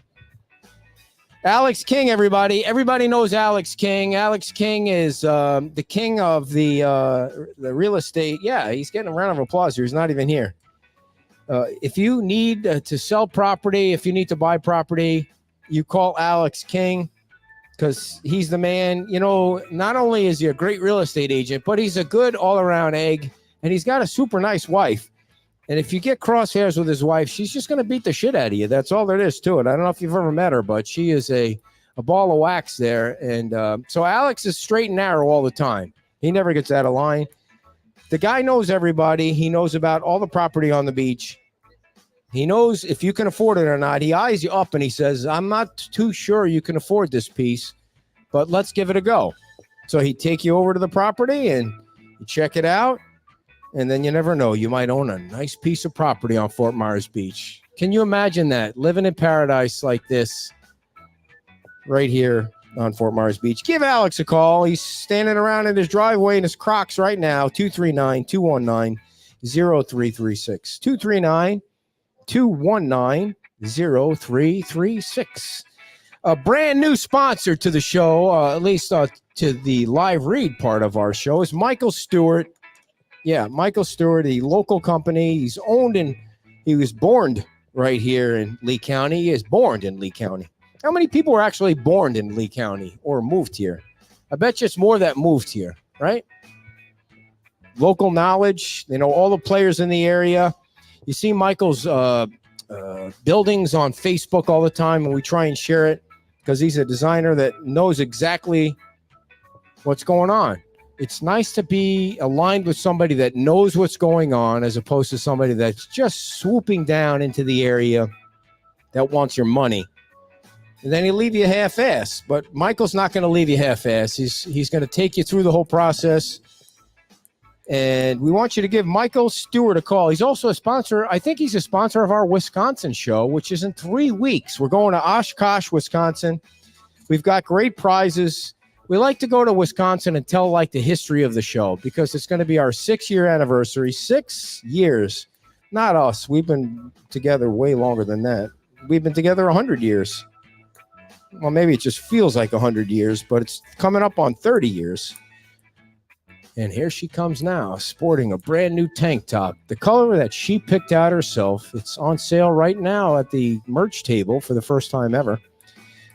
Alex King, everybody. Everybody knows Alex King. Alex King is the king of the real estate. Yeah, he's getting a round of applause here. He's not even here. If you need to sell property, if you need to buy property, you call Alex King because he's the man. Not only is he a great real estate agent, but he's a good all-around egg, and he's got a super nice wife. And if you get crosshairs with his wife, she's just going to beat the shit out of you. That's all there is to it. I don't know if you've ever met her, but she is a ball of wax there. And so Alex is straight and narrow all the time. He never gets out of line. The guy knows everybody. He knows about all the property on the beach. He knows if you can afford it or not. He eyes you up and he says, I'm not too sure you can afford this piece, but let's give it a go. So he'd take you over to the property and you check it out. And then you never know. You might own a nice piece of property on Fort Myers Beach. Can you imagine that? Living in paradise like this right here on Fort Myers Beach. Give Alex a call. He's standing around in his driveway in his Crocs right now. 239-219-0336. 239-219-0336. A brand new sponsor to the show, at least to the live read part of our show, is Michael Stewart. Yeah, Michael Stewart, a local company. He was born right here in Lee County. He is born in Lee County. How many people were actually born in Lee County or moved here? I bet you it's more that moved here, right? Local knowledge, all the players in the area. You see Michael's buildings on Facebook all the time, and we try and share it because he's a designer that knows exactly what's going on. It's nice to be aligned with somebody that knows what's going on as opposed to somebody that's just swooping down into the area that wants your money. And then he'll leave you half-assed. But Michael's not going to leave you half-assed. He's going to take you through the whole process. And we want you to give Michael Stewart a call. He's also a sponsor. I think he's a sponsor of our Wisconsin show, which is in 3 weeks. We're going to Oshkosh, Wisconsin. We've got great prizes. We like to go to Wisconsin and tell the history of the show because it's going to be our 6-year anniversary. 6 years. Not us. We've been together way longer than that. We've been together 100 years. Well, maybe it just feels like 100 years, but it's coming up on 30 years. And here she comes now, sporting a brand new tank top, the color that she picked out herself. It's on sale right now at the merch table for the first time ever.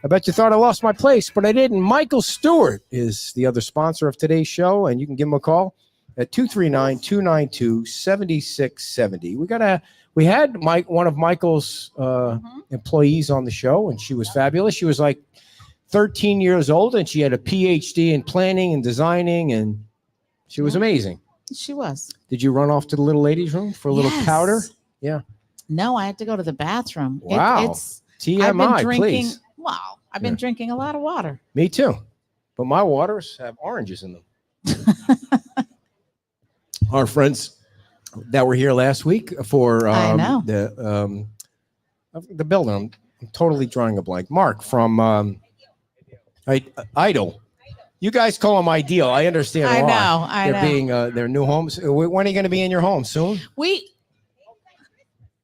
I bet you thought I lost my place, but I didn't. Michael Stewart is the other sponsor of today's show, and you can give him a call at 239-292-7670. We had one of Michael's employees on the show, and she was fabulous. She was like 13 years old, and she had a PhD in planning and designing, and she was amazing. She was. Did you run off to the little ladies' room for a little powder? Yeah. No, I had to go to the bathroom. Wow. It's TMI, I've been drinking. please. Wow, I've been drinking a lot of water. Me too. But my waters have oranges in them. Our friends that were here last week for the building. I'm totally drawing a blank. Mark from Idle. You guys call them ideal. I understand I why. know. I They're know. being their new homes. When are you going to be in your home? Soon?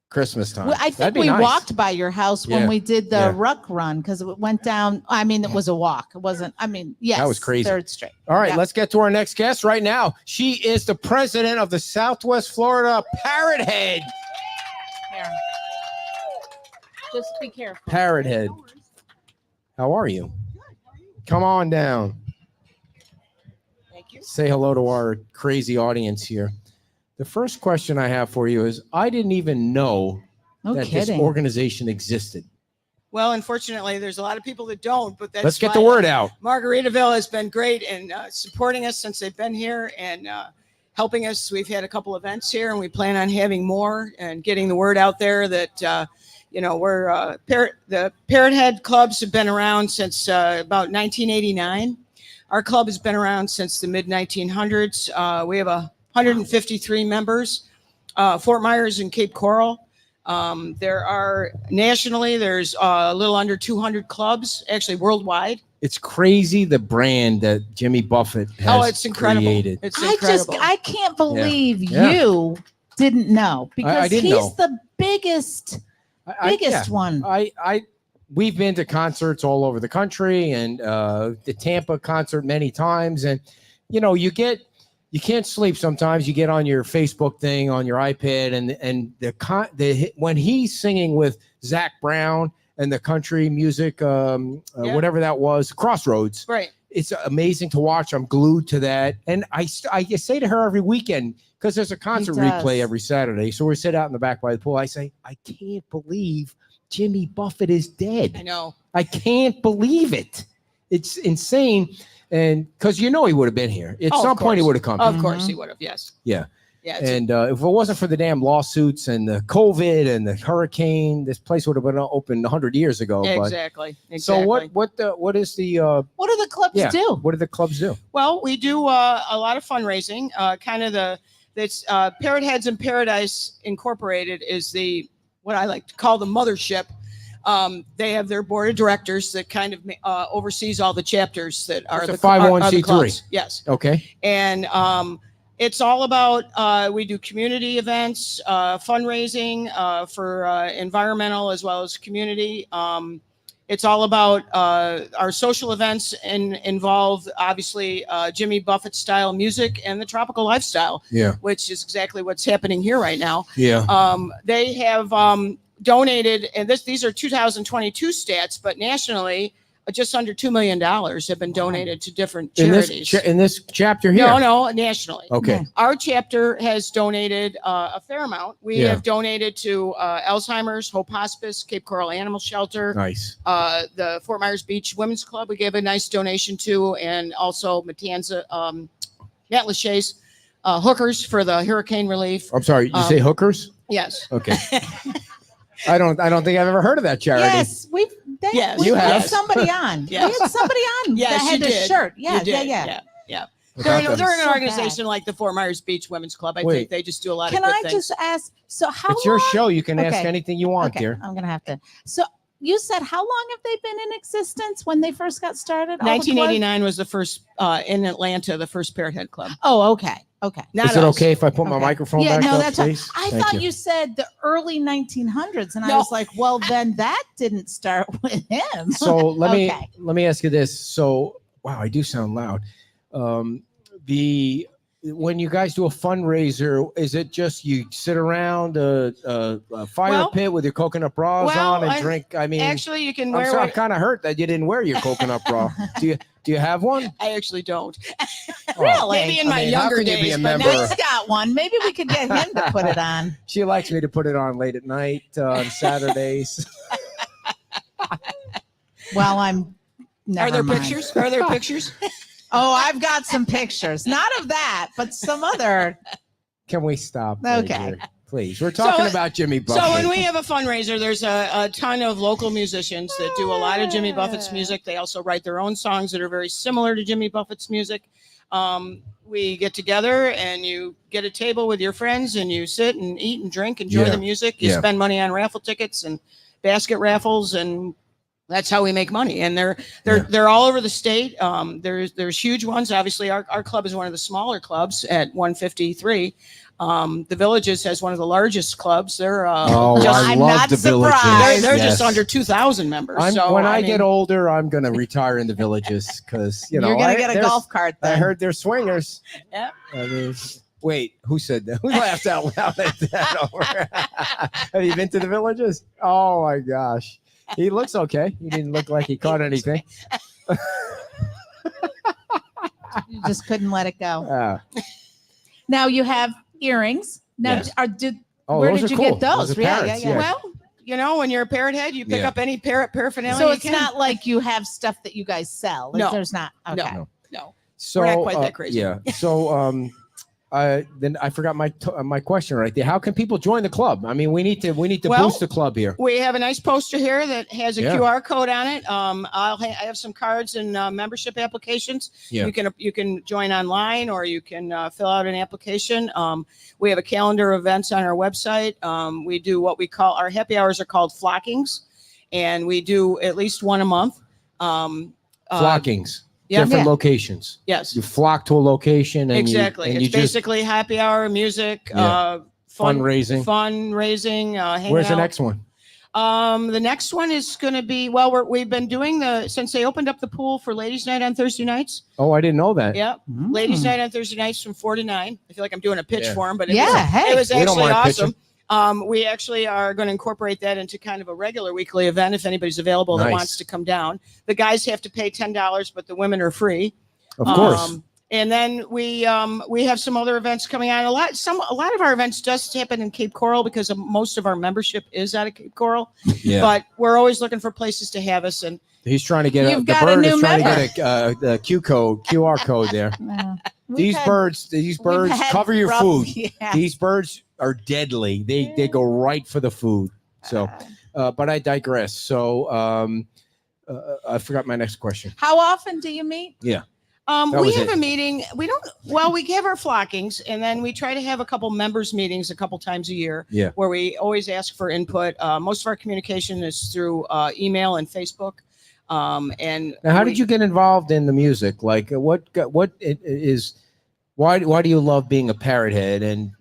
Christmas time. I think That'd be we nice. walked by your house when Yeah. we did the Yeah. ruck run because it went down. I mean, it was a walk. It wasn't. I mean, yes, That was crazy. Third Street. All right, Yeah. let's get to our next guest right now. She is the president of the Southwest Florida Parrot Head. Here. Just be careful. Parrot Head. How are you? Come on down. Thank you. Say hello to our crazy audience here. The first question I have for you is, I didn't even know No that kidding. this organization existed. Well, unfortunately, there's a lot of people that don't, but that's Let's get why the word out. Margaritaville has been great in supporting us since they've been here and helping us. We've had a couple events here, and we plan on having more and getting the word out there that we're the Parrot Head clubs have been around since about 1989. Our club has been around since the mid 1900s. We have 153 members. Fort Myers and Cape Coral. There are nationally, there's a little under 200 clubs, actually worldwide. It's crazy the brand that Jimmy Buffett has It's incredible. created. It's I incredible. I can't believe Yeah. you didn't know because didn't he's know. the biggest one. We've been to concerts all over the country and the Tampa concert many times. And, you can't sleep sometimes. You get on your Facebook thing on your iPad and when he's singing with Zach Brown and the country music, whatever that was, Crossroads. Right. It's amazing to watch. I'm glued to that. And I say to her every weekend, because there's a concert replay every Saturday. So we sit out in the back by the pool. I say, I can't believe Jimmy Buffett is dead. I know. I can't believe it. It's insane. And because he would have been here. At some point he would have come. Of course he would have, yes. Yeah. Yeah. And if it wasn't for the damn lawsuits and the COVID and the hurricane, this place would have been open 100 years ago. Exactly. So what is the what do the clubs do? What do the clubs do? Well, we do a lot of fundraising. Parrot Heads in Paradise Incorporated is what I like to call the mothership. They have their board of directors that kind of oversees all the chapters that are It's a the 501c3. clubs. Yes. Okay. And it's all about we do community events, fundraising for environmental as well as community. It's all about our social events and involve obviously Jimmy Buffett style music and the tropical lifestyle. Yeah. Which is exactly what's happening here right now. Yeah. They have donated, and these are 2022 stats, but nationally, just under $2 million have been donated to different charities. In this chapter here? No, nationally. Okay. Our chapter has donated a fair amount. We have donated to Alzheimer's, Hope Hospice, Cape Coral Animal Shelter. Nice. The Fort Myers Beach Women's Club we gave a nice donation to, and also Matanza, Nat Lachey's Hookers for the hurricane relief. I'm sorry, you say hookers? Yes. Okay. I don't think I've ever heard of that charity. Yes, we You had have. somebody on. Yes. We had somebody on Yes, that had you a did. shirt. You Yeah, did. yeah. They're an So organization like the Fort Myers Beach Women's Club. I Wait. think they just do a lot Can of good I things. just ask? So how It's your long- show. You can ask Okay. anything you want, Okay, dear. I'm gonna have to. So you said how long have they been in existence when they first got started? All the clubs? 1989 was the first in Atlanta, the first Parrot Head Club. Oh, okay. Okay. Not Is it us. okay if I put my Okay. microphone Yeah, back no, up, that's right. please? I Thank thought you said the early 1900s, and I No. was like, well, then that didn't start with him. So let Okay. me ask you this. So wow, I do sound loud. When you guys do a fundraiser, is it just you sit around a fire Well- pit with your coconut bras on and drink? I mean, Actually, you can I'm wear. sorry, I'm kind of hurt that you didn't wear your coconut bra. Do you have one? I actually don't. Really? Maybe in my how younger can you be days, a but member? now- He's got one. Maybe we could get him to put it on. She likes me to put it on late at night on Saturdays. Well, Are never there mind. pictures? Are there pictures? Oh, I've got some pictures. Not of that, but some other. Can we stop? right Okay. here? Please. We're talking about Jimmy Buffett. So when we have a fundraiser, there's a ton of local musicians that do a lot of Jimmy Buffett's music. They also write their own songs that are very similar to Jimmy Buffett's music. We get together and you get a table with your friends and you sit and eat and drink, enjoy Yeah. the music. You Yeah. spend money on raffle tickets and basket raffles and That's how we make money, and they're all over the state. There's huge ones. Obviously, our club is one of the smaller clubs at 153. The Villages has one of the largest clubs. They're I I'm love not the Villages. surprised. they're Yes. just under 2,000 members. When I mean, get older, I'm going to retire in the Villages because You're gonna get a there's- golf cart I then. heard they're swingers. Yep. I mean, wait, who said that? Who laughed out loud at that? Have you been to the Villages? Oh my gosh, he looks okay. He didn't look like he caught anything. You just couldn't let it go. Uh, Now you have earrings. Now, Yes. where those did are you cool. get those? are Yeah, parrots, yeah. well, you know, when you're a parrot head, you pick Yeah. up any parrot paraphernalia. So you it's can. not like you have stuff that you guys sell. No. There's not. No. Okay. No. So We're not quite that crazy. Yeah. So then I forgot my question right there. How can people join the club? I mean, we need to Well, boost the club here. We have a nice poster here that has a Yeah. QR code on it. I have some cards and membership applications. Yeah. You can join online, or you can fill out an application. We have a calendar of events on our website. We do what we call our happy hours are called flockings, and we do at least one a month. Flockings, yeah. different Yeah. locations. Yes, You flock to a location and exactly. You, It's you just basically happy hour, music, Yeah. fundraising. fundraising. Hanging Where's out. the next one? The next one is going to be, we've been doing since they opened up the pool for ladies' night on Thursday nights. Oh, I didn't know that. Yeah. Mm. Ladies' night on Thursday nights from 4 to 9. I feel like I'm doing a pitch Yeah. for them, but Yeah, hey. it was We don't actually mind awesome. We actually are going to incorporate that into kind of a regular weekly event if anybody's available that Nice. wants to come down. The guys have to pay $10, but the women are free. Of course. And then we have some other events coming on. A lot of our events does happen in Cape Coral because most of our membership is out of Cape Coral. Yeah. But we're always looking for places to have us. And He's trying to get You've the got a bird new is trying member. to get the QR code there. We've These had- birds we've had cover your rough- food. Yeah. These birds are deadly. They go right for the food. So, but I digress. So, I forgot my next question. How often do you meet? That we was have it. a meeting. We have our flockings, and then we try to have a couple members meetings a couple times a year. Yeah. Where we always ask for input. Most of our communication is through email and Facebook. And Now, how did you get involved in the music? Like, what it is? Why do you love being a parrot head? And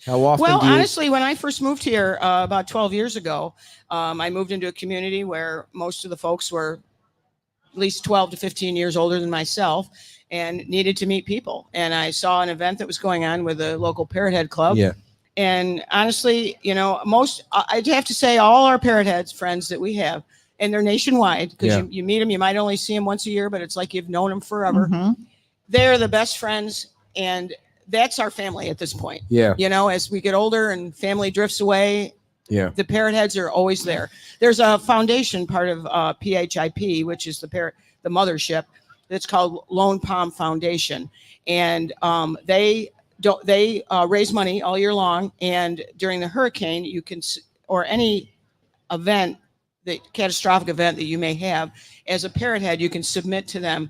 how often? Well, do you, honestly, when I first moved here about 12 years ago, I moved into a community where most of the folks were at least 12 to 15 years older than myself and needed to meet people. And I saw an event that was going on with a local Parrot Head Club. Yeah. And honestly, you know, I'd have to say all our Parrot Heads friends that we have, and they're nationwide because Yeah. you meet them, you might only see them once a year, but it's like you've known them forever. Mhm. They're the best friends. And that's our family at this point. Yeah. You know, as we get older and family drifts away, Yeah. the Parrot Heads are always there. There's a foundation part of PHIP, which is the mothership. It's called Lone Palm Foundation, and they raise money all year long. And during the hurricane, you can, or any event, the catastrophic event that you may have, as a Parrot Head, you can submit to them.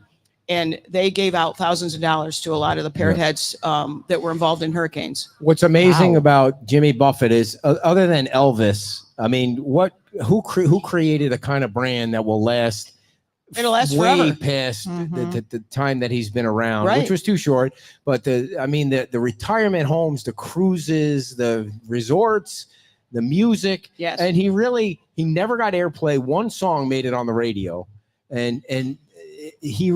And they gave out thousands of dollars to a lot of the Parrot Heads that were involved in hurricanes. What's amazing Wow. about Jimmy Buffett is, other than Elvis, I mean, who created a kind of brand that will last? It'll last way forever. past Mhm. the time that he's been around, Right. which was too short. But the retirement homes, the cruises, the resorts, the music, Yes. and he never got airplay. One song made it on the radio, and he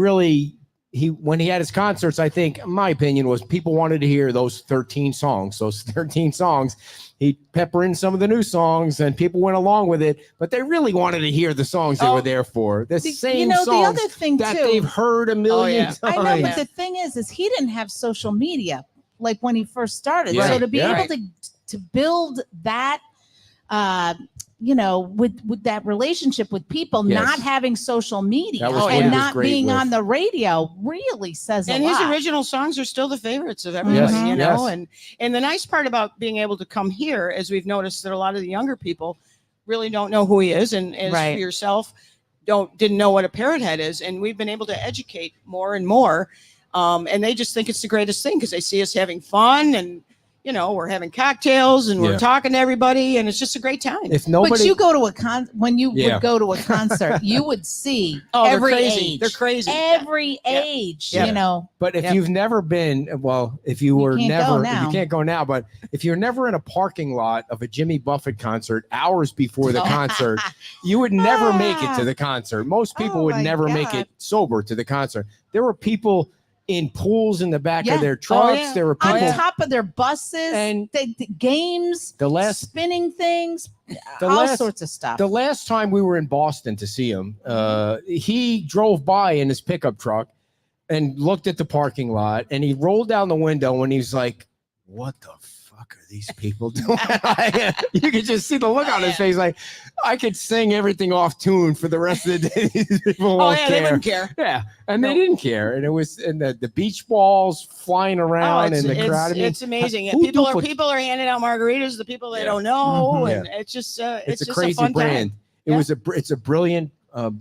when he had his concerts, I think, my opinion was people wanted to hear those 13 songs. Those 13 songs, he'd pepper in some of the new songs and people went along with it, but they really wanted to hear the songs they Oh. were there for. The same You know, the songs other thing that too. they've heard a million yeah. times. I know, but the thing is he didn't have social media like when he first started. Yeah, So to be yeah. able to build that, with that relationship with people, Yes. not having social media That was what he and was not great being with. on the radio really says And a his lot. original songs are still the favorites of everybody, Yes, you know. yes. And the nice part about being able to come here, as we've noticed that a lot of the younger people really don't know who he is, and as Right. for yourself, didn't know what a Parrot Head is, and we've been able to educate more and more, and they just think it's the greatest thing because they see us having fun, and we're having cocktails and we're talking to everybody, and it's just a great time. If nobody, but you go to a when you would go to a concert, you would see every age. They're crazy. Every age, But if you've never been, well, if you were never, you can't go now. But if you're never in a parking lot of a Jimmy Buffett concert hours before the concert, you would never make it to the concert. Most people would never make it sober to the concert. There were people in pools in the back of their trucks. There were people on top of their buses and the games, spinning things, all sorts of stuff. The last time we were in Boston to see him, he drove by in his pickup truck and looked at the parking lot, and he rolled down the window and he's like, "What the fuck are these people doing?" You could just see the look on his face, like, I could sing everything off tune for the rest of the day. These people won't care. They wouldn't care. Yeah, and they didn't care, and it was the beach balls flying around and the crowd. It's amazing. People are handing out margaritas to the people they don't know, and it's just it's a just crazy a fun brand. Time. It's a brilliant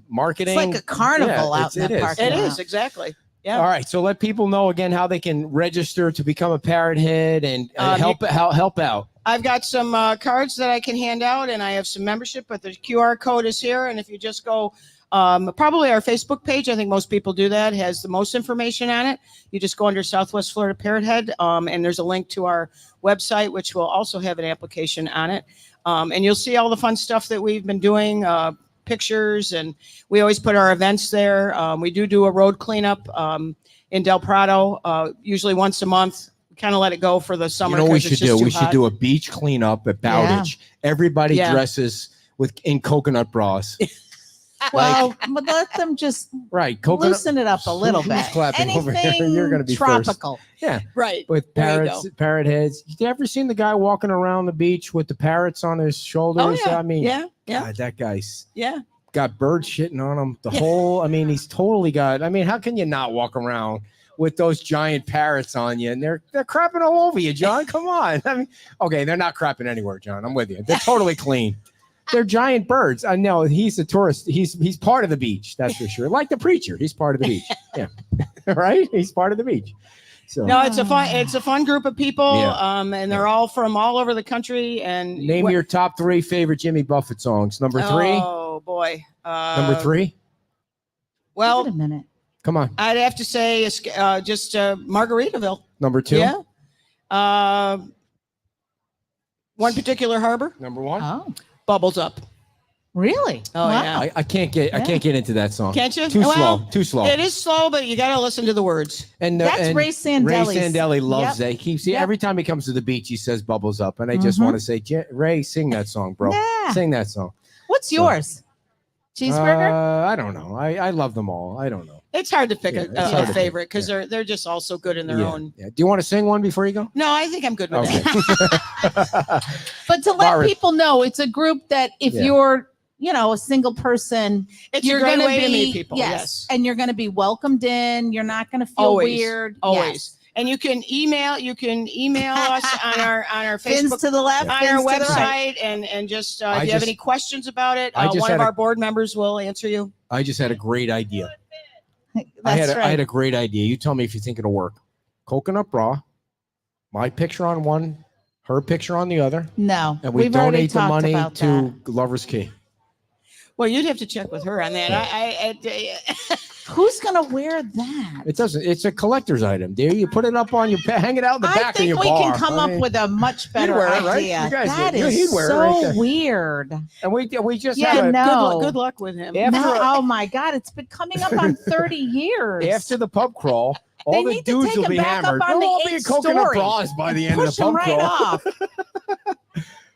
marketing. It's like a carnival out in that parking lot. It is exactly. Yeah. All right. So let people know again how they can register to become a Parrot Head and help out. I've got some cards that I can hand out, and I have some membership, but the QR code is here. And if you just go, probably our Facebook page, I think most people do that, has the most information on it. You just go under Southwest Florida Parrot Head, and there's a link to our website, which will also have an application on it. And you'll see all the fun stuff that we've been doing, pictures, and we always put our events there. We do a road cleanup in Del Prado, usually once a month. We kind of let it go for the summer. You know what we should do? We should do a beach cleanup at Bowditch. Everybody dresses in coconut bras. Well, but let them just loosen it up a little bit. Clapping over here. Anything You're going to be tropical. First. Yeah, right. With parrot heads. You ever seen the guy walking around the beach with the parrots on his shoulders? Oh, yeah. I mean, God, that guy's got bird shitting on him. The whole. I mean, he's totally got. I mean, how can you not walk around with those giant parrots on you, and they're crapping all over you, John? Come on. I mean, okay, they're not crapping anywhere, John. I'm with you. They're totally clean. They're giant birds. I know he's a tourist. He's part of the beach. That's for sure. Like the preacher, he's part of the beach. Yeah, right. He's part of the beach. So no, it's a fun group of people. And they're all from all over the country. And name your top 3 favorite Jimmy Buffett songs. Number 3. Oh boy. Number 3. Well, wait a minute. Come on. I'd have to say just Margaritaville. Number 2. Yeah. One Particular Harbor. Number 1. Oh. Bubbles Up. Really? Oh wow. I can't get into that song. Can't you? Too slow. It is slow, but you got to listen to the words. And that's Ray Sandelli. Ray Sandelli loves that. He keeps every time he comes to the beach, he says "Bubbles Up," and I just want to say, Ray, sing that song, bro. Yeah. Sing that song. What's yours? Cheeseburger? I don't know. I love them all. I don't know. It's hard to pick a favorite because they're just all so good in their own. Yeah. Do you want to sing one before you go? No, I think I'm good with that. But to let people know, it's a group that if you're a single person, you're going to meet people. Yes. And you're going to be welcomed in. You're not going to feel weird. Always. Yes. And you can email us on our Facebook, Fins to the left, on our website, and just if you have any questions about it, one of our board members will answer you. I just had a great idea. I had a great idea. You tell me if you think it'll work. Coconut bra, my picture on one, her picture on the other. No, and we donate the money to that. Lover's Key. Well, you'd have to check with her on that. Who's gonna wear that? It doesn't. It's a collector's item, dear. You put it up on your, hang it out in the back of your bar. I think we can come up with a much better idea. Right? You guys that is so weird. And we just good luck with him. Oh my God, it's been coming up on 30 years. After the pub crawl, all the dudes will be hammered. They'll all be in coconut bras by the end of the pub crawl. Off.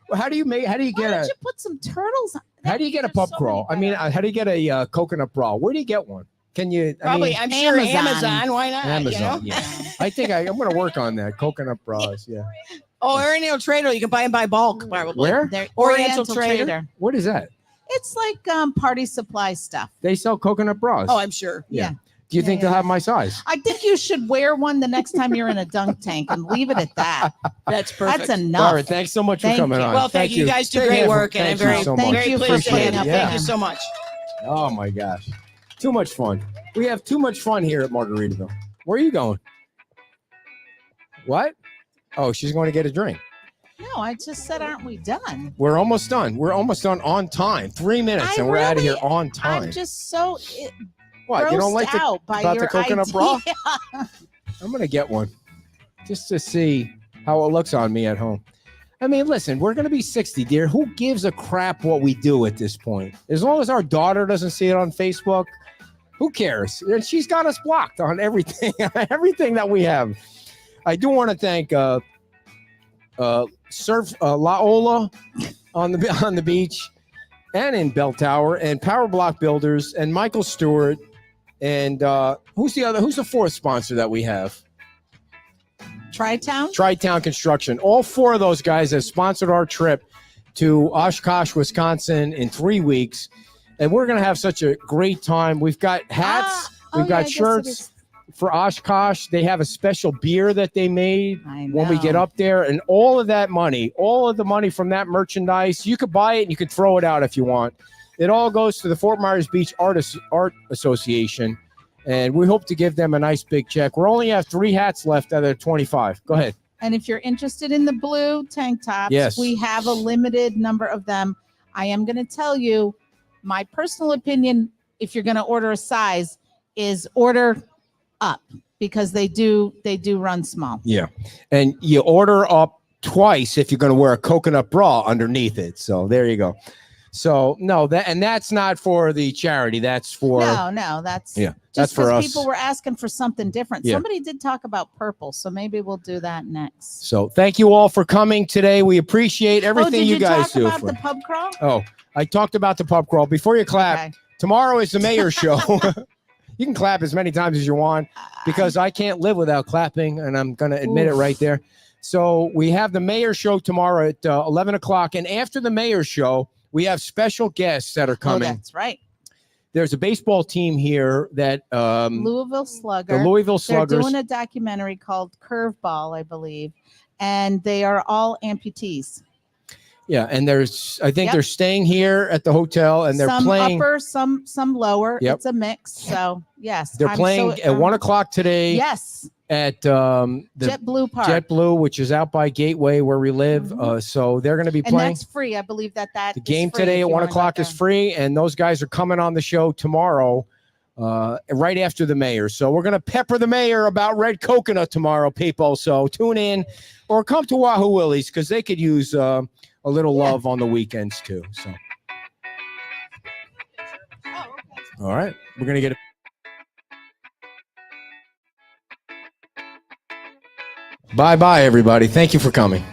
Well, how do you get you put some turtles on? How do you get a pub crawl? I mean, how do you get a coconut bra? Where do you get one? Can you? I'm sure Amazon. Why not? Amazon. Yeah. I think I'm going to work on that. Coconut bras. Yeah. Oh, Oriental Trader. You can buy them by bulk, probably. Where? Oriental Trader. What is that? It's like party supply stuff. They sell coconut bras. Oh, I'm sure. Yeah. Do you think they'll have my size? I think you should wear one the next time you're in a dunk tank and leave it at that. That's perfect. That's enough. All right, thanks so much for coming on. Well, thank you. You guys do great work, and I'm very pleased to have you. Thank you so much. Oh my gosh, too much fun. We have too much fun here at Margaritaville. Where are you going? What? Oh, she's going to get a drink. No, I just said, aren't we done? We're almost done. We're almost done on time. 3 minutes, and we're out of here on time. I'm just so What, you don't like about the coconut bra? idea. I'm going to get one just to see how it looks on me at home. I mean, listen, we're going to be 60, dear. Who gives a crap what we do at this point? As long as our daughter doesn't see it on Facebook, who cares? And she's got us blocked on everything, everything that we have. I do want to thank Surf La Ola on the beach and in Bell Tower, and Power Block Builders, and Michael Stewart, and who's the fourth sponsor that we have? Tri-Town Construction. All four of those guys have sponsored our trip to Oshkosh, Wisconsin in 3 weeks, and we're going to have such a great time. We've got hats, we've got shirts for Oshkosh. They have a special beer that they made when we get up there, and all of that money, all of the money from that merchandise, you could buy it and you could throw it out if you want. It all goes to the Fort Myers Beach Art Association, and we hope to give them a nice big check. We only have 3 hats left out of 25. Go ahead. And if you're interested in the blue tank tops, yes, we have a limited number of them. I am going to tell you, my personal opinion, if you're going to order a size, is order up, because they do run small. Yeah. And you order up twice if you're going to wear a coconut bra underneath it. So there you go. So no, that's not for the charity. That's for that's that's for us. People were asking for something different. Yeah. Somebody did talk about purple, so maybe we'll do that next. So thank you all for coming today. We appreciate everything you guys do. Did you talk about the pub crawl? Oh, I talked about the pub crawl. Before you clap, Okay. Tomorrow is the mayor's show. You can clap as many times as you want, because I can't live without clapping, and I'm going to admit it right there. So we have the mayor's show tomorrow at 11 o'clock, and after the mayor's show, we have special guests that are coming. Oh, that's right. There's a baseball team here that Louisville Slugger. The Louisville Sluggers. They're doing a documentary called Curveball, I believe, and they are all amputees. Yeah, and I think they're staying here at the hotel, and they're playing. Some upper, some lower. Yep. It's a mix. So yes, They're playing at 1 o'clock today. Yes. At the JetBlue Park. JetBlue, which is out by Gateway where we live. So they're going to be And playing. that's free. I believe that The game today at 1 o'clock is free, and those guys are coming on the show tomorrow, right after the mayor. So we're going to pepper the mayor about red coconut tomorrow, people. So tune in, or come to Wahoo Willie's, because they could use a little love on the weekends too. So, all right, we're going to get it. Bye-bye, everybody. Thank you for coming.